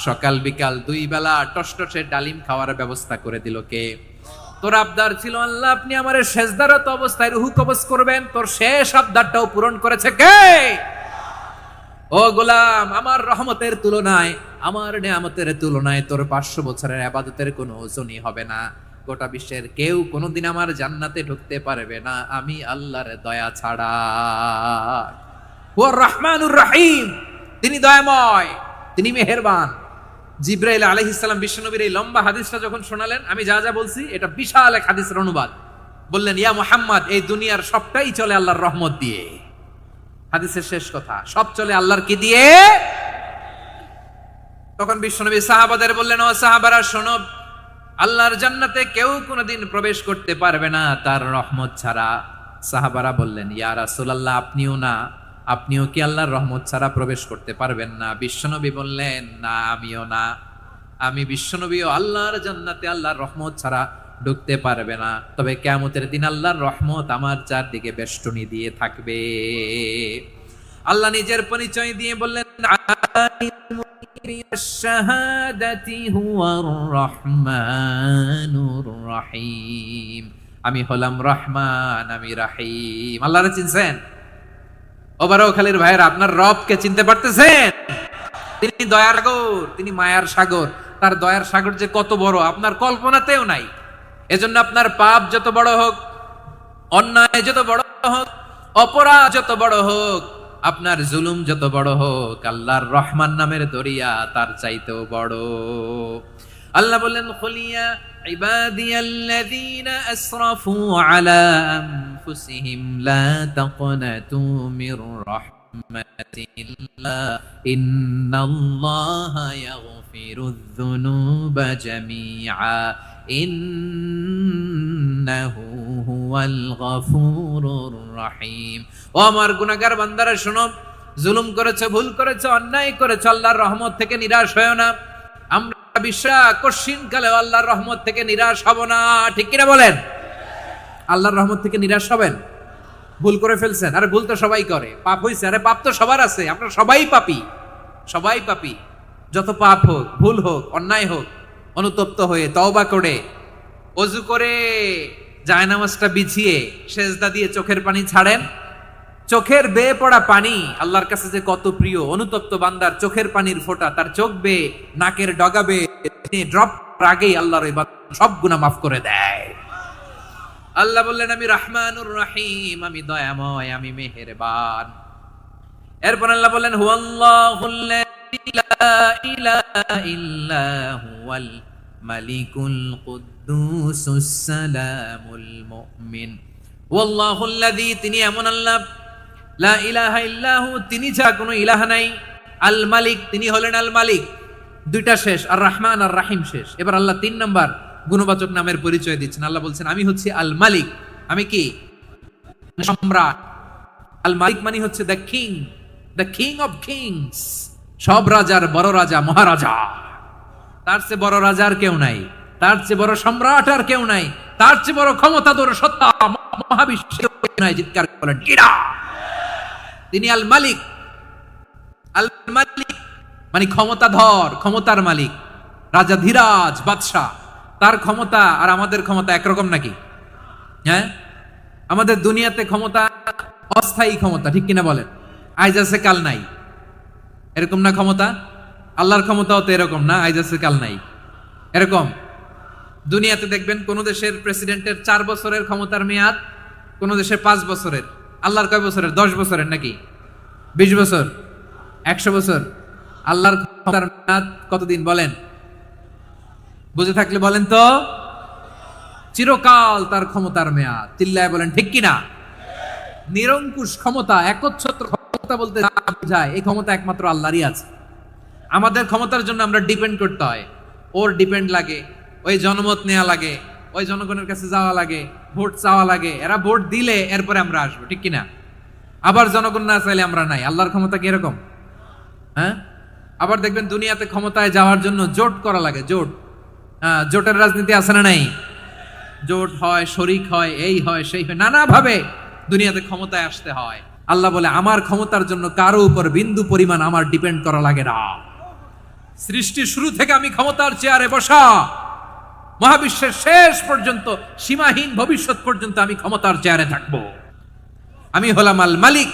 সকাল বিকাল 2 বেলা টসটসে ডালিম খাওয়ার ব্যবস্থা করে দিল কে? তোর আবদার ছিল আল্লাহ আপনি আমারে সেজদারত অবস্থায় রুহু কবজ করবেন, তোর শেষ আবদারটাও পূরণ করেছে কে? ও গোলাম, আমার রহমতের তুলনায়, আমার নিয়ামতের তুলনায় তোর 500 বছরের ইবাদতের কোনো ওজনই হবে না। গোটা বিশ্বের কেউ কোনোদিন আমার জান্নাতে ঢুকতে পারবে না আমি আল্লাহর দয়া ছাড়া। ওয়া রহমানুর রহিম, তিনি দয়াময়, তিনি মেহেরবান। জিব্রাইল আলাইহিস সালাম বিশ্বনবীর এই লম্বা হাদিসটা যখন শোনালেন, আমি যা যা বলছি এটা বিশাল এক হাদিসের অনুবাদ, বললেন ইয়া মুহাম্মদ, এই দুনিয়ার সবটাই চলে আল্লাহর রহমত দিয়ে। হাদিসের শেষ কথা, সব চলে আল্লাহর কি দিয়ে? তখন বিশ্বনবী সাহাবাদের বললেন, ও সাহাবারা শোনো, আল্লাহর জান্নাতে কেউ কোনোদিন প্রবেশ করতে পারবে না তার রহমত ছাড়া। সাহাবারা বললেন, ইয়া রাসূলুল্লাহ, আপনিও না, আপনিও কি আল্লাহর রহমত ছাড়া প্রবেশ করতে পারবেন না? বিশ্বনবী বললেন, না আমিও না, আমি বিশ্বনবীও আল্লাহর জান্নাতে আল্লাহর রহমত ছাড়া ঢুকতে পারবে না, তবে কিয়ামতের দিন আল্লাহর রহমত আমার চারদিকে বেষ্টনী দিয়ে থাকবে। আল্লাহ নিজের পরিচয় দিয়ে বললেন, আমি হলাম রহমান, আমি রাহিম। আল্লাহরে চিনছেন? ওবারখালীর ভাইয়ের, আপনার রবকে চিনতে পারতেছেন? তিনি দয়ার সাগর, তিনি মায়ার সাগর। তার দয়ার সাগর যে কত বড় আপনার কল্পনাতেও নাই। এজন্য আপনার পাপ যত বড় হোক, অন্যায় যত বড় হোক, অপরাধ যত বড় হোক, আপনার জুলুম যত বড় হোক, আল্লাহর রহমান নামের দরিয়া তার চাইতেও বড়। আল্লাহ বললেন, খুলিয়া ইবাদিয়াল্লাযীনা আসরাফু আলা আনফুসিহিম লা তাকনাতু মির রাহমাতিল্লাহ ইন্নাল্লাহা ইয়াগফিরুয যুনুবা জামিআ ইন্নাহু হুয়াল গফুরুর রহিম। ও আমার গুনাহগার বান্দারা শোনো, জুলুম করেছে, ভুল করেছে, অন্যায় করেছে, আল্লাহর রহমত থেকে নিরাশ হয়ো না। আমরা বিশ্বাস কঠিন কালে আল্লাহর রহমত থেকে নিরাশ হব না, ঠিক কিনা বলেন? আল্লাহর রহমত থেকে নিরাশ হবেন? ভুল করে ফেলছেন, আরে ভুল তো সবাই করে, পাপ হইছে, আরে পাপ তো সবার আছে, আমরা সবাই পাপী, সবাই পাপী। যত পাপ হোক, ভুল হোক, অন্যায় হোক, অনুতপ্ত হয়ে তওবা করে, ওযু করে, জায়নামাজটা বিছিয়ে সেজদা দিয়ে চোখের পানি ছাড়েন। চোখের বেয়ে পড়া পানি আল্লাহর কাছে যে কত প্রিয়। অনুতপ্ত বান্দার চোখের পানির ফোঁটা তার চোখ বেয়ে, নাকের ডগা বেয়ে ড্রপ আগেই আল্লাহর সব গুনাহ মাফ করে দেয়। আল্লাহ বললেন, আমি রহমানুর রহিম, আমি দয়াময়, আমি মেহেরবান। এরপর আল্লাহ বললেন, হুয়াল্লাহুল্লাযী লা ইলাহা ইল্লা হুয়াল মালিকুল কুদ্দুসুস সালামুল মুমিন। ওয়াল্লাহুল্লাযী, তিনি এমন আল্লাহ, লা ইলাহা ইল্লাহু, তিনি ছাড়া কোনো ইলাহ নাই। আল মালিক, তিনি হলেন আল মালিক। 2টা শেষ, আর রহমান আর রাহিম শেষ। এবার আল্লাহ 3 নাম্বার গুণবাচক নামের পরিচয় দিচ্ছেন। আল্লাহ বলছেন, আমি হচ্ছি আল মালিক, আমি কি? সম্রাট। আল মালিক মানে হচ্ছে the king, the king of kings, সব রাজার বড় রাজা মহারাজা, তার চেয়ে বড় রাজার কেউ নাই, তার চেয়ে বড় সম্রাট আর কেউ নাই, তার চেয়ে বড় ক্ষমতাধর সত্তা মহাবিশ্বের কেউ নাই। চিৎকার করেন কিরা? তিনি আল মালিক। আল মালিক মানে ক্ষমতাধর, ক্ষমতার মালিক, রাজা ধীরাজ বাদশাহ। তার ক্ষমতা আর আমাদের ক্ষমতা একরকম নাকি? হ্যাঁ, আমাদের দুনিয়াতে ক্ষমতা অস্থায়ী ক্ষমতা, ঠিক কিনা বলেন? আজ আছে কাল নাই, এরকম না ক্ষমতা? আল্লাহর ক্ষমতাও তো এরকম না, আজ আছে কাল নাই এরকম। দুনিয়াতে দেখবেন কোন দেশের প্রেসিডেন্টের 4 বছরের ক্ষমতার মেয়াদ, কোন দেশের 5 বছরের। আল্লাহর কয় বছরের? 10 বছরের নাকি 20 বছর, 100 বছর। আল্লাহর ক্ষমতার মেয়াদ কতদিন বলেন? বুঝে থাকলে বলেন তো। চিরকাল তার ক্ষমতার মেয়াদ। চিল্লায় বলেন ঠিক কিনা? নিরঙ্কুশ ক্ষমতা, একচ্ছত্র ক্ষমতা বলতে যা বোঝায়, এই ক্ষমতা একমাত্র আল্লাহরই আছে। আমাদের ক্ষমতার জন্য আমরা ডিপেন্ড করতে হয়, ওর ডিপেন্ড লাগে, ওই জনমত নেওয়া লাগে, ওই জনগণের কাছে যাওয়া লাগে, ভোট চাওয়া লাগে, এরা ভোট দিলে এরপরে আমরা আসবো, ঠিক কিনা? আবার জনগণ না চাইলে আমরা নাই। আল্লাহর ক্ষমতা কি এরকম? হ্যাঁ, আবার দেখবেন দুনিয়াতে ক্ষমতায় যাওয়ার জন্য জোট করা লাগে, জোট। জোটের রাজনীতি আছে না নাই? জোট হয়, শরিক হয়, এই হয় সেই হয়, নানাভাবে দুনিয়াতে ক্ষমতায় আসতে হয়। আল্লাহ বলে আমার ক্ষমতার জন্য কারো উপর বিন্দু পরিমাণ আমার ডিপেন্ড করা লাগে না। সৃষ্টির শুরু থেকে আমি ক্ষমতার চেয়ারে বসা, মহাবিশ্বের শেষ পর্যন্ত, সীমাহীন ভবিষ্যৎ পর্যন্ত আমি ক্ষমতার চেয়ারে থাকবো। আমি হলাম আল মালিক।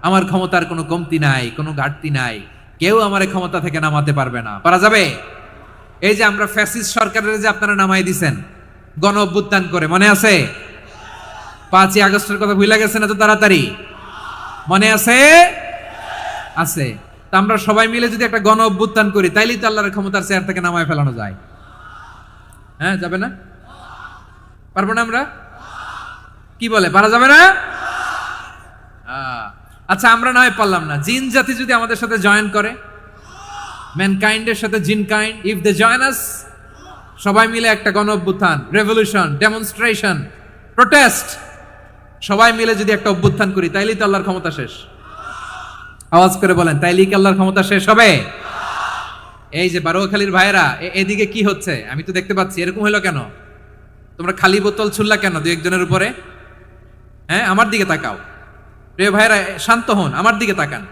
আমার ক্ষমতার কোনো কমতি নাই, কোনো ঘাটতি নাই। কেউ আমার ক্ষমতা থেকে নামাতে পারবে না। পারা যাবে? এই যে আমরা ফ্যাসিস্ট সরকারের যে আপনারা নামাই দিছেন গণ অভ্যুত্থান করে, মনে আছে? 5ই আগস্টের কথা ভুলে গেছেন এত তাড়াতাড়ি? মনে আছে? আছে। তা আমরা সবাই মিলে যদি একটা গণ অভ্যুত্থান করি, তাইলেই তো আল্লাহর ক্ষমতার চেয়ার থেকে নামায় ফেলানো যায়। হ্যাঁ, যাবে না? পারবো না আমরা? কি বলে, পারা যাবে না? আচ্ছা, আমরা না হয় পারলাম না, জিন জাতি যদি আমাদের সাথে জয়েন করে, ম্যানকাইন্ডের সাথে জিনকাইন্ড, ইফ দে জয়েন আস, সবাই মিলে একটা গণ অভ্যুত্থান, রেভলিউশন, ডেমনস্ট্রেশন, প্রোটেস্ট, সবাই মিলে যদি একটা অভ্যুত্থান করি, তাইলেই তো আল্লাহর ক্ষমতা শেষ। আওয়াজ করে বলেন, তাইলেই কি আল্লাহর ক্ষমতা শেষ হবে? এই যে বারোয়াখালীর ভাইয়েরা, এদিকে কি হচ্ছে আমি তো দেখতে পাচ্ছি, এরকম হলো কেন? তোমরা খালি বোতল ছুড়লা কেন 2-1 জনের উপরে? হ্যাঁ, আমার দিকে তাকাও। প্রিয় ভাইয়েরা, শান্ত হন, আমার দিকে তাকান,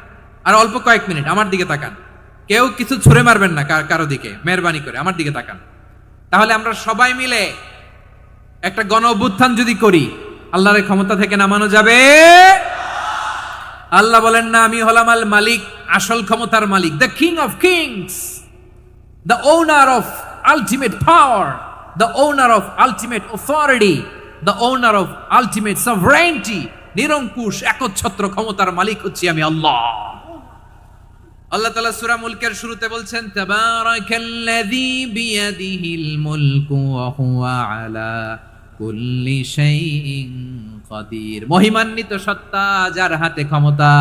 আর অল্প কয়েক মিনিট আমার দিকে তাকান। কেউ কিছু ছুঁড়ে মারবেন না কারো দিকে, মেহরবানি করে আমার দিকে তাকান। তাহলে আমরা সবাই মিলে একটা গণ অভ্যুত্থান যদি করি, আল্লাহর ক্ষমতা থেকে নামানো যাবে? আল্লাহ বলেন না, আমি হলাম আল মালিক, আসল ক্ষমতার মালিক, the king of kings, the owner of ultimate power, the owner of ultimate authority, the owner of ultimate sovereignty. নিরঙ্কুশ একচ্ছত্র ক্ষমতার মালিক হচ্ছি আমি আল্লাহ। আল্লাহ তাআলা সূরা মুলকের শুরুতে বলছেন, তাবারাকাল্লাযী বিয়াদিহিল মুলকু ওয়া হুয়া আলা কুল্লি শাইইন কাদির। মহিমান্বিত সত্তা, যার হাতে ক্ষমতা,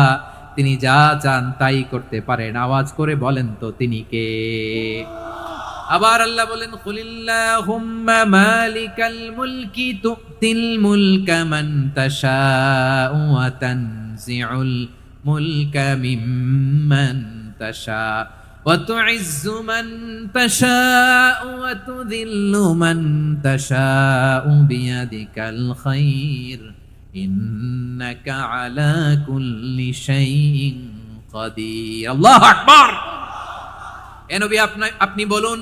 তিনি যা চান তাই করতে পারেন। আওয়াজ করে বলেন তো তিনি কে? আবার আল্লাহ বলেন, কুলিল্লাহুম্মা মালিকাল মুলকি তুতিল মুলকা মান তাশাউ ওয়া তানজিউল মুলকা মিম্মান তাশা ওয়া তুইজ্জু মান তাশাউ ওয়া তুযিল্লু মান তাশাউ বিয়াদিকাল খায়র ইন্নাকা আলা কুল্লি শাইইন কাদির। আল্লাহু আকবার। এ নবী, আপনি বলুন,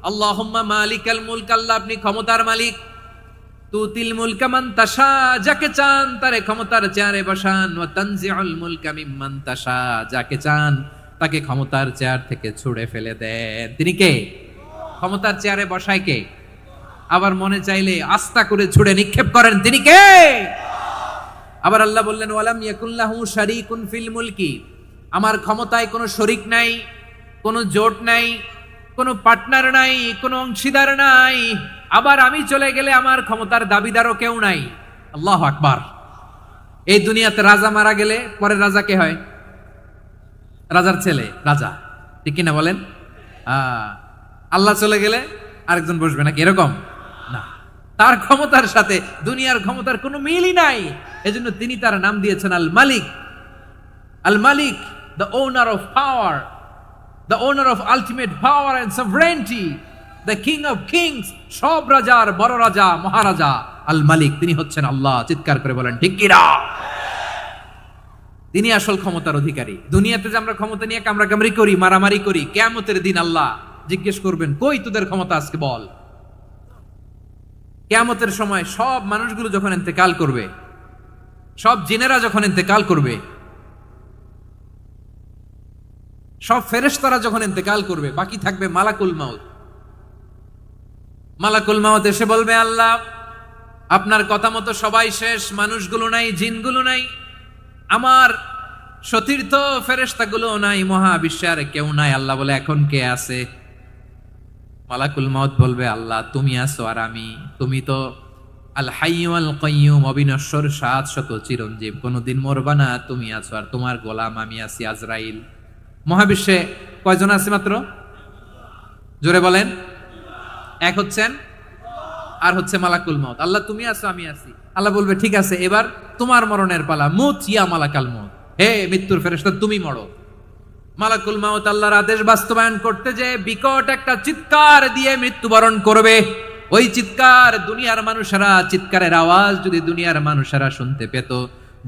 আল্লাহুম্মা মালিকাল মুলক, আল্লাহ আপনি ক্ষমতার মালিক। তুতিল মুলকা মান তাশা, যাকে চান তারে ক্ষমতার চেয়ারে বসান। ওয়া তানজিউল মুলকা মিম্মান তাশা, যাকে চান তাকে ক্ষমতার চেয়ার থেকে ছুঁড়ে ফেলে দেন। তিনি কে? ক্ষমতার চেয়ারে বসায় কে? আবার মনে চাইলে আস্থা করে ছুঁড়ে নিক্ষেপ করেন, তিনি কে? আবার আল্লাহ বললেন, ওয়ালাম ইয়াকুল্লাহু শারীকুন ফিল মুলকি, আমার ক্ষমতায় কোনো শরীক নাই, কোনো জোট নাই, কোনো পার্টনার নাই, কোনো অংশীদার নাই। আবার আমি চলে গেলে আমার ক্ষমতার দাবিদারও কেউ নাই। আল্লাহু আকবার। এই দুনিয়াতে রাজা মারা গেলে পরে রাজা কে হয়? রাজার ছেলে রাজা, ঠিক কিনা বলেন? আল্লাহ চলে গেলে আরেকজন বসবে নাকি? এরকম না, তার ক্ষমতার সাথে দুনিয়ার ক্ষমতার কোনো মিলই নাই। এজন্য তিনি তার নাম দিয়েছেন আল মালিক। আল মালিক, the owner of power, the owner of ultimate power and sovereignty, the king of kings, সব রাজার বড় রাজা মহারাজা আল মালিক, তিনি হচ্ছেন আল্লাহ। চিৎকার করে বলেন ঠিক কি না? তিনি আসল ক্ষমতার অধিকারী। দুনিয়াতে যে আমরা ক্ষমতা নিয়ে কামড়াকামড়ি করি, মারামারি করি, কিয়ামতের দিন আল্লাহ জিজ্ঞেস করবেন, কই তোদের ক্ষমতা আজকে বল। কিয়ামতের সময় সব মানুষগুলো যখন ইন্তেকাল করবে, সব জিনেরা যখন ইন্তেকাল করবে, সব ফেরেশতারা যখন ইন্তেকাল করবে, বাকি থাকবে মালাকুল মাউত। মালাকুল মাউত এসে বলবে, আল্লাহ আপনার কথা মতো সবাই শেষ, মানুষগুলো নাই, জিনগুলো নাই, আমার সতীর্থ ফেরেশতাগুলো নাই, মহাবিশ্বে আর কেউ নাই। আল্লাহ বলে, এখন কে আছে? মালাকুল মাউত বলবে, আল্লাহ তুমি আছো আর আমি। তুমি তো আল হাইয়্যু আল কাইয়্যুম, অবিনশ্বর, শাশ্বত, চিরঞ্জীব, কোনদিন মরবা না, তুমি আছো আর তোমার গোলাম আমি আছি আজরাইল। মহাবিশ্বে কয়জন আছে মাত্র? জোরে বলেন। এক হচ্ছেন আর হচ্ছে মালাকুল মাউত। আল্লাহ তুমি আছো আমি আছি। আল্লাহ বলবে, ঠিক আছে, এবার তোমার মরণের পালা, মুত ইয়া মালাকাল মাউত, হে মৃত্যুর ফেরেশতা তুমি মরো। মালাকুল মাউত আল্লাহর আদেশ বাস্তবায়ন করতে যে বিকট একটা চিৎকার দিয়ে মৃত্যুবরণ করবে। ওই চিৎকার দুনিয়ার মানুষেরা, চিৎকারের আওয়াজ যদি দুনিয়ার মানুষেরা শুনতে পেত,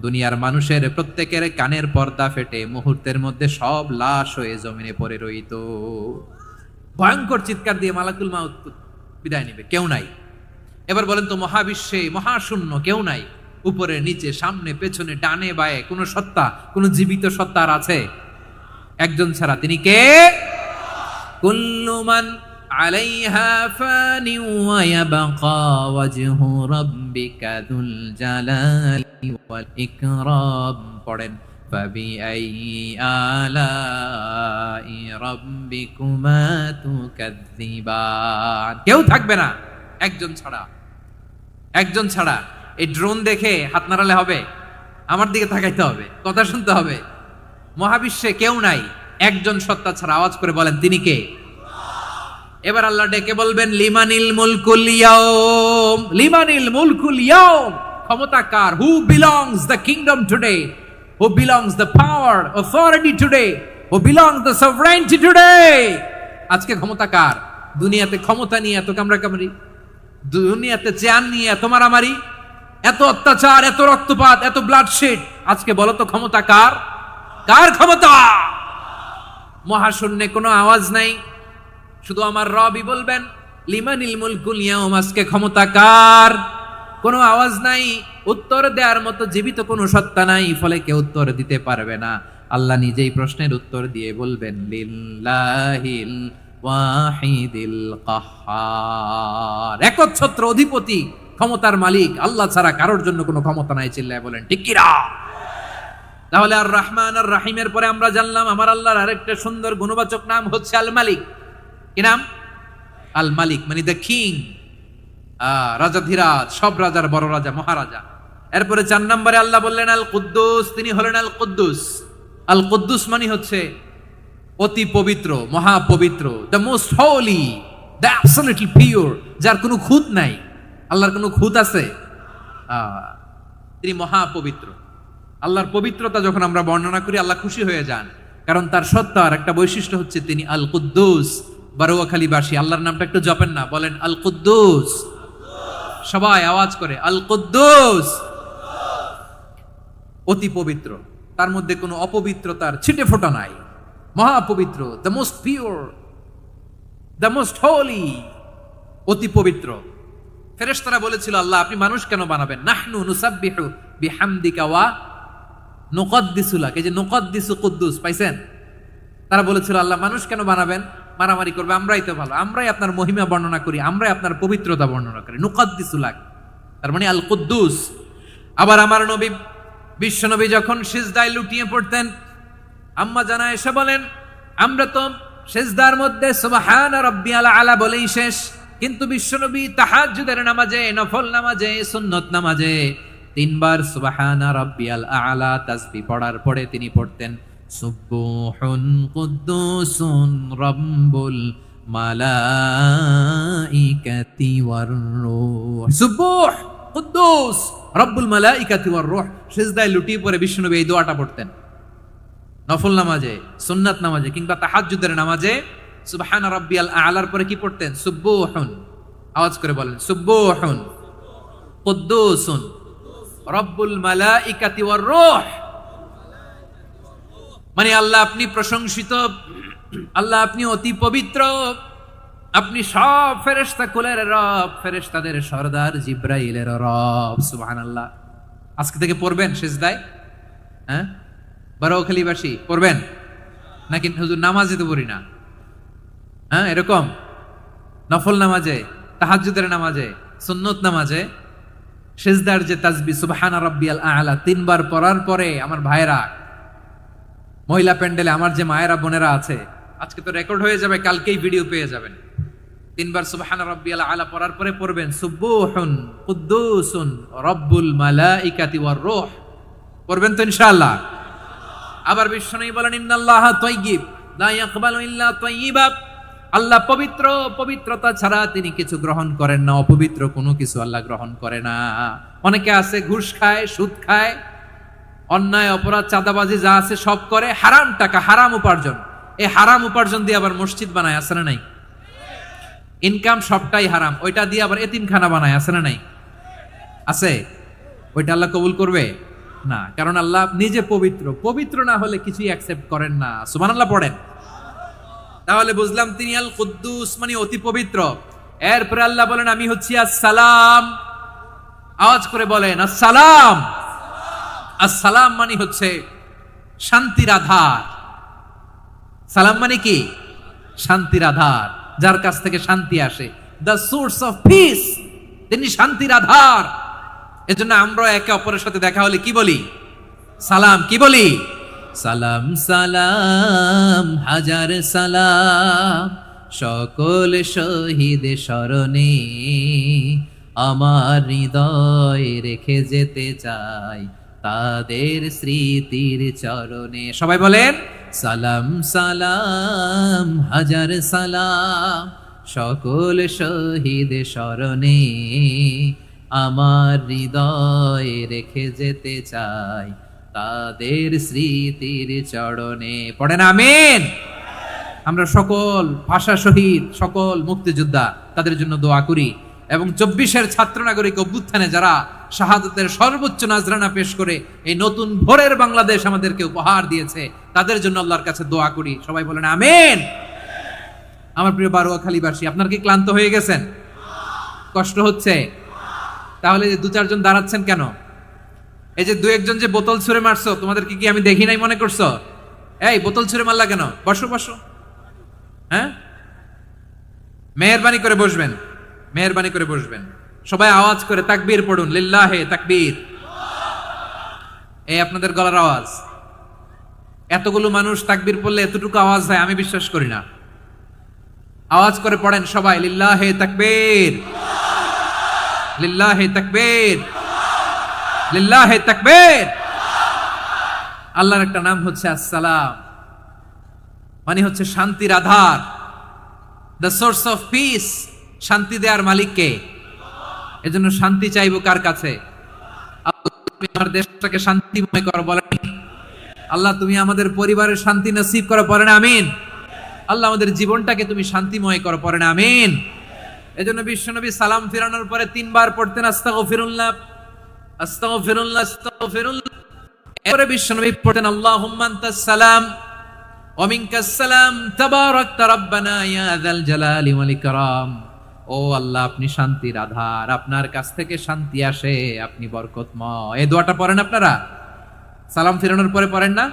দুনিয়ার মানুষের প্রত্যেকের কানের পর্দা ফেটে মুহূর্তের মধ্যে সব লাশ হয়ে জমিনে পড়ে রইত। ভয়ঙ্কর চিৎকার দিয়ে মালাকুল মাউত বিদায় নেবে, কেউ নাই। এবার বলেন তো, মহাবিশ্বে মহাশূন্য, কেউ নাই, উপরে নিচে সামনে পেছনে ডানে বায়ে কোন সত্তা, কোন জীবিত সত্তা আর আছে? একজন ছাড়া, তিনি কে? কুল্লু মান আলাইহা ফানি ওয়া ইয়াবকা ওয়াজহু রাব্বিকা যুল জালালি ওয়াল ইকরাম। পড়েন, ফাবিআইয়ি আলাই রাব্বিকুমা তুকাযযিবান। কেউ থাকবে না একজন ছাড়া, একজন ছাড়া। এই ড্রোন দেখে হাত নাড়ালে হবে? আমার দিকে তাকাইতে হবে, কথা শুনতে হবে। মহাবিশ্বে কেউ নাই, একজন সত্তা ছাড়া। আওয়াজ করে বলেন, তিনি কে? এবার আল্লাহ ডেকে বলবেন, লিমানিল মুলকুল ইয়াউম, লিমানিল মুলকুল ইয়াউম, ক্ষমতা কার? Who belongs the kingdom today, who belongs the power authority today, who belongs the sovereignty today. আজকে ক্ষমতা কার? দুনিয়াতে ক্ষমতা নিয়ে এত কামড়াকামড়ি, দুনিয়াতে চেয়ার নিয়ে এত মারামারি, এত অত্যাচার, এত রক্তপাত, এত ব্লাডশেড। আজকে বলো তো ক্ষমতা কার? কার ক্ষমতা? মহাশূন্যে কোনো আওয়াজ নাই, শুধু আমার রবই বলবেন, লিমানিল মুলকুল ইয়াউম, আজকে ক্ষমতা কার? কোনো আওয়াজ নাই, উত্তর দেওয়ার মতো জীবিত কোনো সত্তা নাই, ফলে কেউ উত্তর দিতে পারবে না। আল্লাহ নিজেই প্রশ্নের উত্তর দিয়ে বলবেন, লিল্লাহিল ওয়াহিদিল কাহ্হার, একচ্ছত্র অধিপতি, ক্ষমতার মালিক আল্লাহ ছাড়া কারোর জন্য কোনো ক্ষমতা নাই। চিল্লায় বলেন ঠিক কি না? তাহলে আর রহমান আর রাহিমের পরে আমরা জানলাম আমার আল্লাহর আরেকটা সুন্দর গুণবাচক নাম হচ্ছে আল মালিক। কি নাম? আল মালিক, মানে দ্য কিং, রাজাধিরাজ, সব রাজার বড় রাজা, মহারাজা। এরপরে 4 নম্বরে আল্লাহ বললেন আল কুদ্দুস, তিনি হলেন আল কুদ্দুস। আল কুদ্দুস মানে হচ্ছে অতি পবিত্র, মহাপবিত্র, the most holy, the absolutely pure, যার কোনো খুঁত নাই। আল্লাহর কোনো খুঁত আছে? তিনি মহাপবিত্র। আল্লাহর পবিত্রতা যখন আমরা বর্ণনা করি, আল্লাহ খুশি হয়ে যান, কারণ তার সত্তার একটা বৈশিষ্ট্য হচ্ছে তিনি আল কুদ্দুস। বারোয়াখালীবাসী আল্লাহর নামটা একটু জপেন না, বলেন আল কুদ্দুস, সবাই আওয়াজ করে আল কুদ্দুস। অতি পবিত্র, তার মধ্যে কোনো অপবিত্রতার ছিটে ফোঁটা নাই, মহাপবিত্র, the most pure, the most holy, অতি পবিত্র। ফেরেশতারা বলেছিল, আল্লাহ আপনি মানুষ কেন বানাবেন? নাহনু নুসাব্বিহু বিহামদিকা ওয়া নুকদ্দিসু লাক। এই যে নুকদ্দিসু কুদ্দুস পাইছেন? তারা বলেছিল, আল্লাহ মানুষ কেন বানাবেন? মারামারি করবে, আমরাই তো ভালো, আমরাই আপনার মহিমা বর্ণনা করি, আমরাই আপনার পবিত্রতা বর্ণনা করি। নুকদ্দিসু লাক, তার মানে আল কুদ্দুস। আবার আমার নবী, বিশ্ব নবী যখন সিজদায় লুটিয়ে পড়তেন, আম্মা জানা এসে বলেন, আমরা তো সিজদার মধ্যে সুবহান রাব্বিয়াল আলা বলেই শেষ, কিন্তু বিশ্বনবী তাহাজ্জুদের নামাজে, নফল নামাজে, সুন্নত নামাজে 3 বার সুবহান রাব্বিয়াল আলা তাসবিহ পড়ার পরে তিনি পড়তেন সুবহুন কুদ্দুসুন রাব্বুল মালাইকাতি ওয়ার রূহ। সুবহ কুদ্দুস রাব্বুল মালাইকাতি ওয়ার রূহ। সিজদায় লুটিয়ে পড়ে বিশ্বনবী এই দোয়াটা পড়তেন। নফল নামাজে, সুন্নাত নামাজে কিংবা তাহাজ্জুদের নামাজে সুবহান রাব্বিয়াল আ'লার পরে কি পড়তেন? সুব্বুহুন। আওয়াজ করে বলেন, সুব্বুহুন কুদ্দুসুন রব্বুল মালাইকাতি ওয়ার রূহ। মানে আল্লাহ আপনি প্রশংসিত, আল্লাহ আপনি অতি পবিত্র, আপনি সব ফেরেশতা কুলের রব, ফেরেশতাদের সরদার জিব্রাইলের রব। সুবহানাল্লাহ। আজকে থেকে পড়বেন সিজদায়? হ্যাঁ, বারোখালীবাসী পড়বেন নাকি হুজুর নামাজে তো পড়ি না? হ্যাঁ, এরকম নফল নামাজে, তাহাজ্জুদের নামাজে, সুন্নত নামাজে সিজদার যে তাসবিহ সুবহান রাব্বিয়াল আ'লা 3 বার পড়ার পরে আমার ভাইরা, মহিলা প্যান্ডেলে আমার যে মায়েরা বোনেরা আছে, আজকে তো রেকর্ড হয়ে যাবে, কালকেই ভিডিও পেয়ে যাবেন। 3 বার সুবহান রাব্বিয়াল আ'লা পড়ার পরে পড়বেন সুব্বুহুন কুদ্দুসুন রব্বুল মালাইকাতি ওয়ার রূহ। পড়বেন তো ইনশাআল্লাহ? আবার বিশ্বনবী বলেন ইন্নাল্লাহা তাইয়্যিব লা ইয়াকবালু ইল্লা তাইয়্যিবা। আল্লাহ পবিত্র, পবিত্রতা ছাড়া তিনি কিছু গ্রহণ করেন না, অপবিত্র কোনো কিছু আল্লাহ গ্রহণ করে না। অনেকে আছে ঘুষ খায়, সুদ খায়, অন্যায় অপরাধ চাঁদাবাজি যা আছে সব করে, হারাম টাকা, হারাম উপার্জন। এই হারাম উপার্জন দিয়ে আবার মসজিদ বানায়, আছে না নাই? ইনকাম সবটাই হারাম, ওইটা দিয়ে আবার এতিমখানা বানায়, আছে না নাই? আছে। ওইটা আল্লাহ কবুল করবে না, কারণ আল্লাহ নিজে পবিত্র। পবিত্র না হলে কিছুই অ্যাকসেপ্ট করেন না। সুবহানাল্লাহ পড়েন। তাহলে বুঝলাম তিনি আল কুদ্দুস মানে অতি পবিত্র। এরপরে আল্লাহ বলেন আমি হচ্ছি আসসালাম। আওয়াজ করে বলেন আসসালাম। আসসালাম মানে হচ্ছে শান্তির আধার। সালাম মানে কি? শান্তির আধার, যার কাছ থেকে শান্তি আসে। দ্য সোর্স অফ পিস, তিনি শান্তির আধার। এজন্য আমরা একে অপরের সাথে দেখা হলে কি বলি? সালাম। কি বলি? সালাম সালাম হাজার সালাম সকল শহীদ স্মরণে আমার হৃদয় রেখে যেতে চাই তাদের স্মৃতির চরণে। সবাই বলেন সালাম সালাম হাজার সালাম সকল শহীদ স্মরণে আমার হৃদয় রেখে যেতে চাই তাদের স্মৃতির চরণে। পড়েন আমিন। আমরা সকল ভাষা শহীদ, সকল মুক্তিযোদ্ধা, তাদের জন্য দোয়া করি এবং 24-এর ছাত্র নাগরিক অভ্যুত্থানে যারা শাহাদাতের সর্বোচ্চ নাজরানা পেশ করে এই নতুন ভোরের বাংলাদেশ আমাদেরকে উপহার দিয়েছে, তাদের জন্য আল্লাহর কাছে দোয়া করি। সবাই বলেন আমিন। আমার প্রিয় বারোয়াখালীবাসী, আপনারা কি ক্লান্ত হয়ে গেছেন? কষ্ট হচ্ছে? তাহলে 2-4 জন দাঁড়াচ্ছেন কেন? এই যে 2-1 জন যে বোতল ছুঁড়ে মারছো, তোমাদেরকে কি আমি দেখি নাই মনে করছো? এই বোতল ছুঁড়ে মারলা কেন? বসো বসো। হ্যাঁ, মেহেরবানি করে বসবেন, মেহেরবানি করে বসবেন। সবাই আওয়াজ করে তাকবীর পড়ুন, লিল্লাহে তাকবীর। এই আপনাদের গলার আওয়াজ। এতগুলো মানুষ তাকবীর পড়লে এতটুকু আওয়াজ হয় আমি বিশ্বাস করি না। আওয়াজ করে পড়েন সবাই, লিল্লাহে তাকবীর, লিল্লাহে তাকবীর, লিল্লাহে তাকবীর। আল্লাহর একটা নাম হচ্ছে আসসালাম, মানে হচ্ছে শান্তির আধার, দ্য সোর্স অফ পিস। শান্তি দেওয়ার মালিক কে? এজন্য শান্তি চাইবো কার কাছে? আল্লাহ তুমি আমার দেশটাকে শান্তিময় করো, বলেন আল্লাহ তুমি আমাদের পরিবারের শান্তি নসিব করো, পড়েন আমিন। আল্লাহ আমাদের জীবনটাকে তুমি শান্তিময় করো, পড়েন আমিন। এজন্য বিশ্বনবী সালাম ফিরানোর পরে 3 বার পড়তেন আস্তাগফিরুল্লাহ, আস্তাগফিরুল্লাহ, আস্তাগফিরুল্লাহ। এরপরে বিশ্বনবী পড়তেন আল্লাহুম্মা আনতাস সালাম ওয়া মিনকাস সালাম তাবারাকতা রাব্বানা ইয়া যাল জালালি ওয়াল ইকরাম। ও আল্লাহ আপনি শান্তির আধার, আপনার কাছ থেকে শান্তি আসে, আপনি বরকতময়। এই দোয়াটা পড়েন আপনারা সালাম ফিরানোর পরে, পড়েন না?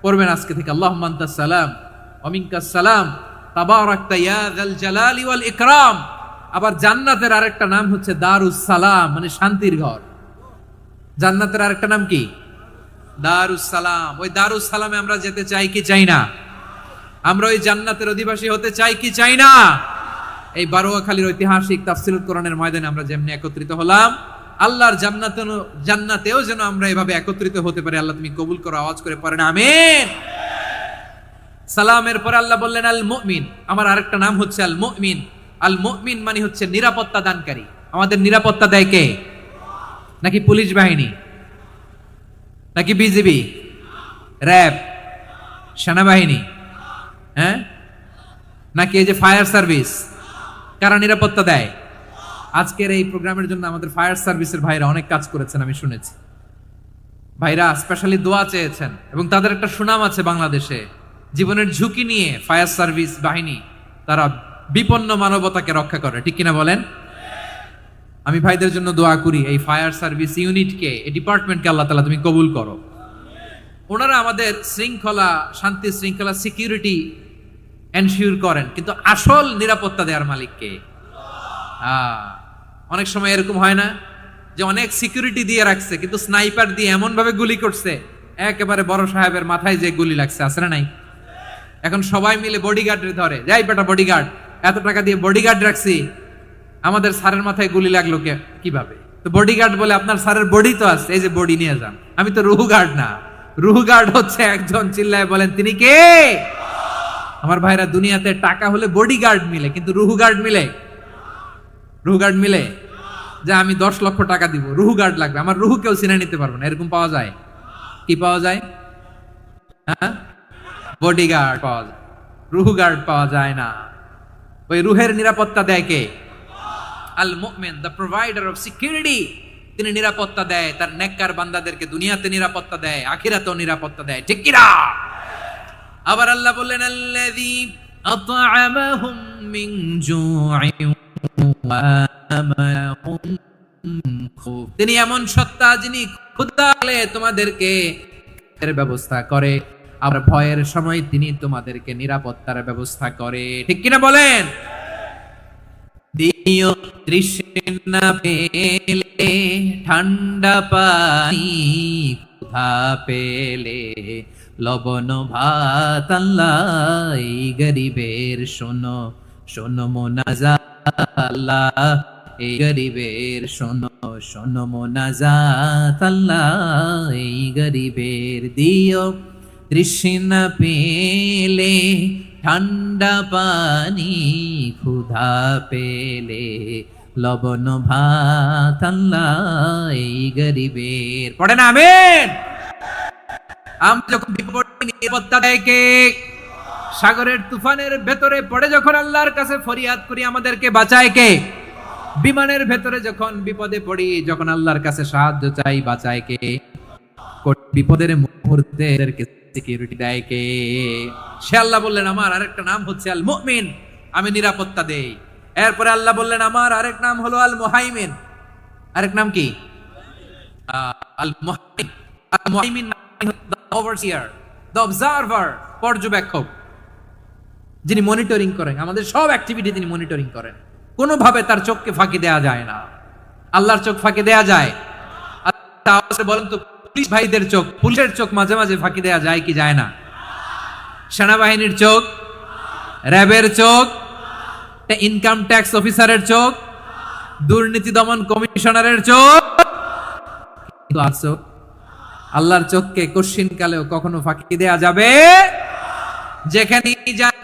পড়বেন আজকে থেকে আল্লাহুম্মা আনতাস সালাম ওয়া মিনকাস সালাম তাবারাকতা ইয়া যাল জালালি ওয়াল ইকরাম। আবার জান্নাতের আরেকটা নাম হচ্ছে দারুস সালাম, মানে শান্তির ঘর। জান্নাতের আরেকটা নাম কি? দারুস সালাম। ওই দারুস সালামে আমরা যেতে চাই কি চাই না? আমরা ওই জান্নাতের অধিবাসী হতে চাই কি চাই না? এই বারোয়াখালীর ঐতিহাসিক তাফসীরুল কোরআনের ময়দানে আমরা যেমনি একত্রিত হলাম, আল্লাহর জান্নাতেও যেন আমরা এভাবে একত্রিত হতে পারি। আল্লাহ তুমি কবুল করো। আওয়াজ করে পড়েন আমিন। সালামের পরে আল্লাহ বললেন আল মুমিন। আমার আরেকটা নাম হচ্ছে আল মুমিন। আল মুমিন মানে হচ্ছে নিরাপত্তা দানকারী। আমাদের নিরাপত্তা দেয় কে? নাকি পুলিশ বাহিনী, নাকি বিজিবি, র্যাব, সেনাবাহিনী, হ্যাঁ, নাকি এই যে ফায়ার সার্ভিস? কারা নিরাপত্তা দেয়? আজকের এই প্রোগ্রামের জন্য আমাদের ফায়ার সার্ভিসের ভাইরা অনেক কাজ করেছেন, আমি শুনেছি। ভাইরা স্পেশালি দোয়া চেয়েছেন এবং তাদের একটা সুনাম আছে বাংলাদেশে। জীবনের ঝুঁকি নিয়ে ফায়ার সার্ভিস বাহিনী তারা বিপন্ন মানবতাকে রক্ষা করে, ঠিক কিনা বলেন? আমি ভাইদের জন্য দোয়া করি, এই ফায়ার সার্ভিস ইউনিটকে, এই ডিপার্টমেন্টকে আল্লাহ তাআলা তুমি কবুল করো। ওনারা আমাদের শৃঙ্খলা, শান্তি শৃঙ্খলা, সিকিউরিটি এনশিওর করেন, কিন্তু আসল নিরাপত্তা দেওয়ার মালিক কে? অনেক সময় এরকম হয় না যে অনেক সিকিউরিটি দিয়ে রাখছে, কিন্তু স্নাইপার দিয়ে এমন ভাবে গুলি করছে একেবারে বড় সাহেবের মাথায় যে গুলি লাগছে, আছে না নাই? এখন সবাই মিলে বডিগার্ডের ধরে, যাই বেটা বডিগার্ড, এত টাকা দিয়ে বডিগার্ড রাখছি, আমাদের স্যারের মাথায় গুলি লাগলো কিভাবে? তো বডিগার্ড বলে আপনার স্যারের বডি তো আছে, এই যে বডি নিয়ে যান। আমি তো রুহু গার্ড না, রুহু গার্ড হচ্ছে একজন, চিল্লায় বলেন তিনি কে? আমার ভাইরা, দুনিয়াতে টাকা হলে বডিগার্ড মিলে, কিন্তু রুহু গার্ড মিলে? রুহু গার্ড মিলে? যে আমি 10 লক্ষ টাকা দিব, রুহু গার্ড লাগবে, আমার রুহু কেউ চিনে নিতে পারবে না, এরকম পাওয়া যায়? কি পাওয়া যায়? হ্যাঁ, বডিগার্ড পাওয়া যায়, রুহু গার্ড পাওয়া যায় না। ওই রুহের নিরাপত্তা দেয় কে? আল মুমিন, দ্য প্রোভাইডার অফ সিকিউরিটি। তিনি নিরাপত্তা দেয় তার নেককার বান্দাদেরকে, দুনিয়াতে নিরাপত্তা দেয়, আখিরাতেও নিরাপত্তা দেয়, ঠিক কি না? আবার আল্লাহ বললেন, আল্লাযী আত'আমাহুম মিন জু'ইন ওয়া আমানাহুম খুব। তিনি এমন সত্তা যিনি ক্ষুধালে তোমাদেরকে এর ব্যবস্থা করে, আবার ভয়ের সময় তিনি তোমাদেরকে নিরাপত্তার ব্যবস্থা করে, ঠিক কিনা বলেন? দিও তৃষ্ণা পেলে ঠান্ডা পানি, ক্ষুধা পেলে লবণ ভাত, আল্লাহ এই গরিবের শোনো শোনো মোনাজাত, আল্লাহ এই গরিবের শোনো শোনো মোনাজাত, আল্লাহ এই গরিবের। দিও তৃষ্ণা পেলে ঠান্ডা পানি, ক্ষুধা পেলে লবণ ভাত, আল্লাহ এই গরিবের। পড়ে না আমিন? আমরা যখন বিপদে নিরাপত্তা দেয় কে? সাগরের তুফানের ভেতরে পড়ে যখন আল্লাহর কাছে ফরিয়াদ করি, আমাদেরকে বাঁচায় কে? বিমানের ভেতরে যখন বিপদে পড়ি, যখন আল্লাহর কাছে সাহায্য চাই, বাঁচায় কে? বিপদের মুহূর্তে সিকিউরিটি দেয় কে? সে আল্লাহ বললেন, আমার আরেকটা নাম হচ্ছে আল মুমিন, আমি নিরাপত্তা দেই। এরপরে আল্লাহ বললেন, আমার আরেক নাম হলো আল মুহাইমিন। আরেক নাম কি? আল মুহাইমিন। আল মুহাইমিন দ্য ওভারসিয়ার, দ্য অবজারভার, পর্যবেক্ষক, যিনি মনিটরিং করেন, আমাদের সব অ্যাক্টিভিটি তিনি মনিটরিং করেন। কোনোভাবে তার চোখকে ফাঁকি দেয়া যায় না। আল্লাহর চোখ ফাঁকি দেয়া যায়? বলেন তো, পুলিশ ভাইদের চোখ, পুলিশের চোখ মাঝে মাঝে ফাঁকি দেয়া যায় কি যায় না? সেনাবাহিনীর চোখ, র্যাবের চোখ, ইনকাম ট্যাক্স অফিসারের চোখ, দুর্নীতি দমন কমিশনারের চোখ, কিন্তু আছো আল্লাহর চোখকে কশিন কালেও কখনো ফাঁকি দেয়া যাবে? যেখানে যান,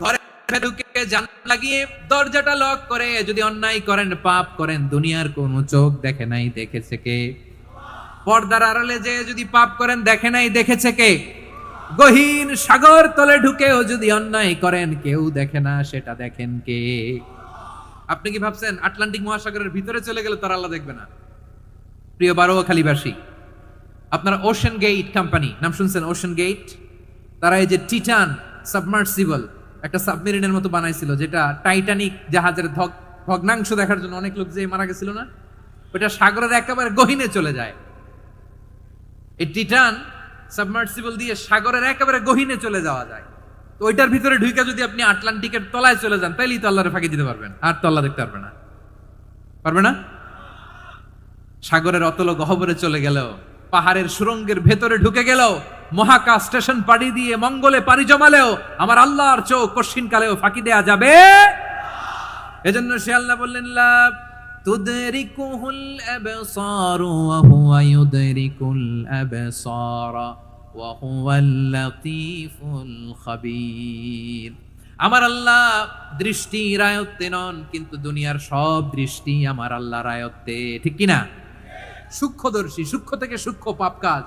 ঘরে ঢুকে জানালা লাগিয়ে দরজাটা লক করে যদি অন্যায় করেন, পাপ করেন, দুনিয়ার কোন চোখ দেখে নাই, দেখেছে কে? পর্দার আড়ালে যে যদি পাপ করেন, দেখে নাই, দেখেছে কে? গহীন সাগর তলে ঢুকেও যদি অন্যায় করেন, কেউ দেখে না, সেটা দেখেন কে? আপনি কি ভাবছেন আটলান্টিক মহাসাগরের ভিতরে চলে গেলে তার আল্লাহ দেখবে না? প্রিয় বারোয়াখালীবাসী, আপনারা ওশেন গেট কোম্পানি নাম শুনছেন? ওশেন গেট, তারা এই যে টিটান সাবমার্সিবল, একটা সাবমেরিনের মতো বানাইছিল, যেটা টাইটানিক জাহাজের ভগ্নাংশ দেখার জন্য অনেক লোক যে মারা গেছিল না, ওটা সাগরের একেবারে গহীনে চলে যায়। এই টিটান সাবমার্সিবল দিয়ে সাগরের একেবারে গহীনে চলে যাওয়া যায়। তো ওইটার ভিতরে ঢুকে যদি আপনি আটলান্টিকের তলায় চলে যান, তাইলেই তো আল্লাহরে ফাঁকি দিতে পারবেন, আর তো আল্লাহ দেখতে পারবে না। পারবে না? সাগরের অতল গহ্বরে চলে গেল, পাহাড়ের সুরঙ্গের ভেতরে ঢুকে গেল, মহাকাশ স্টেশন পাড়ি দিয়ে মঙ্গলে পাড়ি জমালেও আমার আল্লাহর চোখ কশিন কালেও ফাঁকি দেয়া যাবে? এজন্য সে আল্লাহ বললেন, লা তুদরিকুহুল আবসার ওয়া হুয়া ইউদরিকুল আবসার ওয়া হুয়াল লাতীফুল খাবীর। আমার আল্লাহ দৃষ্টির আয়ত্তে নন, কিন্তু দুনিয়ার সব দৃষ্টি আমার আল্লাহর আয়ত্তে, ঠিক কি না? সূক্ষ্মদর্শী, সূক্ষ্ম থেকে সূক্ষ্ম পাপ কাজ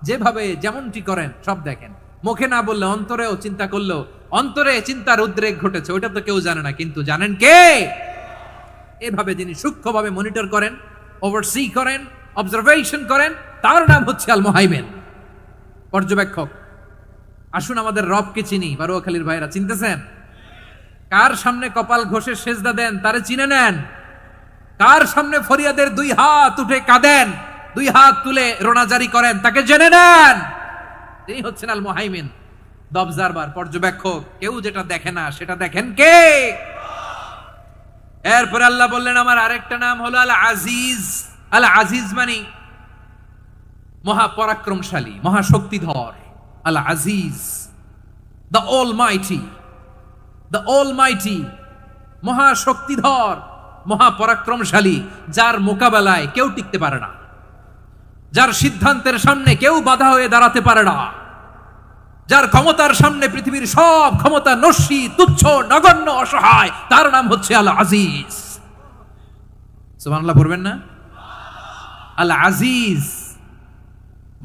যেভাবে যেমনটি করেন সব দেখেন। মুখে না বললে অন্তরেও চিন্তা করলেও অন্তরে চিন্তার উদ্রেক ঘটেছে, ওইটা তো কেউ জানে না, কিন্তু জানেন কে? এভাবে যিনি সূক্ষ্মভাবে মনিটর করেন, ওভারসি করেন, অবজারভেশন করেন, তার নাম হচ্ছে আল মুহাইমিন, পর্যবেক্ষক। আসুন আমাদের রবকে চিনি। বারুয়াখালীর ভাইরা চিনতেছেন? কার সামনে কপাল ঘষে সেজদা দেন তারে চিনে নেন। কার সামনে ফরিয়াদের দুই হাত উঠে কাঁদেন, দুই হাত তুলে রোনাজারি করেন, তাকে জেনে নেন। তিনি হচ্ছেন আল মুহাইমিন, দ্য অবজারভার, পর্যবেক্ষক। কেউ যেটা দেখে না সেটা দেখেন কে? এরপরে আল্লাহ বললেন আমার আরেকটা নাম হলো আল আজিজ। আল আজিজ মানে মহাপরাক্রমশালী, মহাশক্তিধর। আল আজিজ, দ্য অলমাইটি, দ্য অলমাইটি, মহাশক্তিধর, মহাপরাক্রমশালী, যার মোকাবেলায় কেউ টিকতে পারে না, যার সিদ্ধান্তের সামনে কেউ বাধা হয়ে দাঁড়াতে পারে না, যার ক্ষমতার সামনে পৃথিবীর সব ক্ষমতা নস্যি, তুচ্ছ, নগণ্য, অসহায়, তার নাম হচ্ছে আল আজিজ। সুবহানাল্লাহ পড়বেন না? আল আজিজ,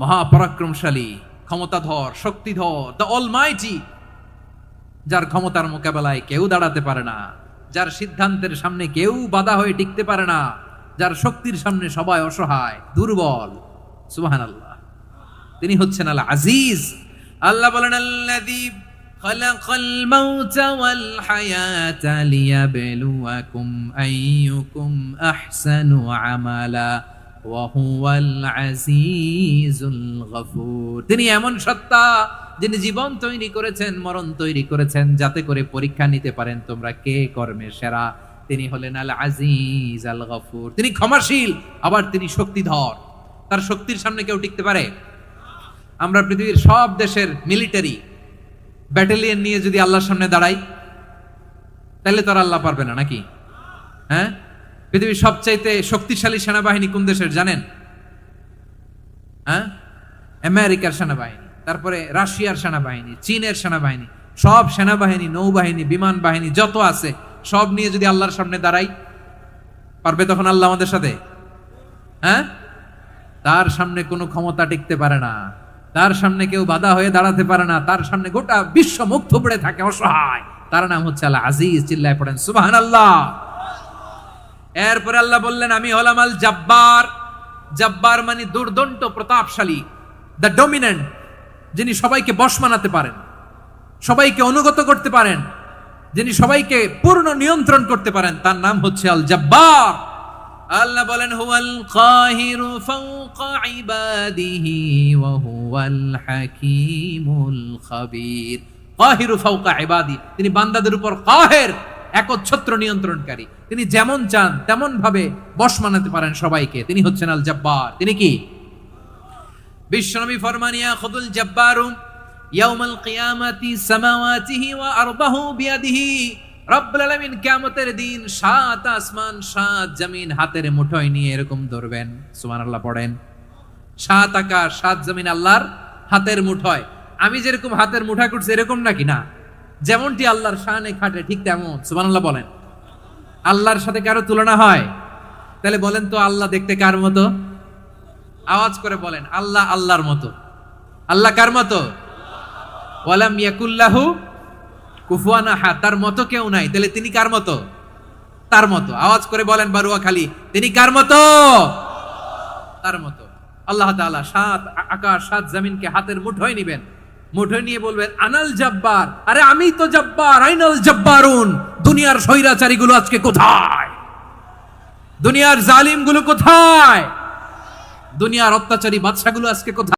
মহাপরাক্রমশালী, ক্ষমতাধর, শক্তিধর, দ্য অলমাইটি, যার ক্ষমতার মোকাবেলায় কেউ দাঁড়াতে পারে না, যার সিদ্ধান্তের সামনে কেউ বাধা হয়ে টিকতে পারে না, যার শক্তির সামনে সবাই অসহায়, দুর্বল। সুবহানাল্লাহ, তিনি হচ্ছেন আল আজিজ। আল্লাহ বলেন আল্লাযী খালাকাল মাউতা ওয়াল হায়াতা লিয়াবলুয়াকুম আইয়ুকুম আহসানু আমালা ওয়া হুয়াল আজিজুল গফুর। তিনি এমন সত্তা যিনি জীবন তৈরি করেছেন, মরণ তৈরি করেছেন, যাতে করে পরীক্ষা নিতে পারেন তোমরা কে কর্মে সেরা। তিনি হলেন আল আজিজ আল গফুর। তিনি ক্ষমাশীল, আবার তিনি শক্তিধর। তার শক্তির সামনে কেউ টিকতে পারে? আমরা পৃথিবীর সব দেশের মিলিটারি ব্যাটালিয়ন নিয়ে যদি আল্লাহর সামনে দাঁড়াই, তাহলে তো আর আল্লাহ পারবে না, নাকি? হ্যাঁ, পৃথিবীর সবচাইতে শক্তিশালী সেনাবাহিনী কোন দেশের জানেন? হ্যাঁ, আমেরিকার সেনাবাহিনী, তারপরে রাশিয়ার সেনাবাহিনী, চীনের সেনাবাহিনী, সব সেনাবাহিনী, নৌবাহিনী, বিমান বাহিনী যত আছে সব নিয়ে যদি আল্লাহর সামনে দাঁড়াই, পারবে তখন আল্লাহ আমাদের সাথে? হ্যাঁ, তার সামনে কোনো ক্ষমতা টিকতে পারে না, তার সামনে কেউ বাধা হয়ে দাঁড়াতে পারে না, তার সামনে গোটা বিশ্ব মুখ থুবড়ে থাকে, অসহায়। তার নাম হচ্ছে আল আজিজ। চিল্লায় পড়েন সুবহানাল্লাহ। এরপরে আল্লাহ বললেন আমি হলাম আল জব্বার। জব্বার মানে দুর্দণ্ড, প্রতাপশালী, দ্য ডমিনেন্ট, যিনি সবাইকে বশ মানাতে পারেন, সবাইকে অনুগত করতে পারেন, যিনি সবাইকে পূর্ণ নিয়ন্ত্রণ করতে পারেন, তার নাম হচ্ছে আল জব্বার। আল্লাহ বলেন হুয়াল কাহিরু ফাওকা ইবাদিহি ওয়া হুয়াল হাকীমুল খাবীর। কাহিরু ফাওকা ইবাদি, তিনি বান্দাদের উপর কাহের, একচ্ছত্র নিয়ন্ত্রণকারী। তিনি যেমন চান তেমন ভাবে বশ মানাতে পারেন সবাইকে। তিনি হচ্ছেন আল জব্বার। তিনি কি? বিশ্বনবী ফরমান ইয়াখুদুল জব্বারু ইয়াউমাল কিয়ামাতি সামাওয়াতিহি ওয়া আরদাহু বিয়াদিহি। রব্বুল আলামিন কিয়ামতের দিন 7 আসমান 7 জমিন হাতের মুঠোয় নিয়ে এরকম ধরবেন। সুবহানাল্লাহ পড়েন। 7 আকাশ 7 জমিন আল্লাহর হাতের মুঠোয়। আমি যেরকম হাতের মুঠা করছি এরকম নাকি? না, যেমনটি আল্লাহর শানে খাটে ঠিক তেমন। সুবহানাল্লাহ বলেন। আল্লাহর সাথে কারো তুলনা হয়? তাহলে বলেন তো আল্লাহ দেখতে কার মতো? আওয়াজ করে বলেন আল্লাহ আল্লাহর মতো। আল্লাহ কার মতো? ওয়ালাম ইয়াকুল্লাহু কুফুয়ান আহাদ, তার মতো কেউ নাই। তাহলে তিনি কার মতো? তার মতো। আওয়াজ করে বলেন বারুয়াখালী, তিনি কার মতো? তার মতো। আল্লাহ তাআলা 7 আকাশ 7 জমিনকে হাতের মুঠোয় নিবেন, মুঠোয় নিয়ে বলবেন আনাল জব্বার। আরে আমি তো জব্বার, আইনাল জব্বারুন। দুনিয়ার স্বৈরাচারী গুলো আজকে কোথায়? দুনিয়ার জালিম গুলো কোথায়? দুনিয়ার অত্যাচারী বাদশাগুলো আজকে কোথায়?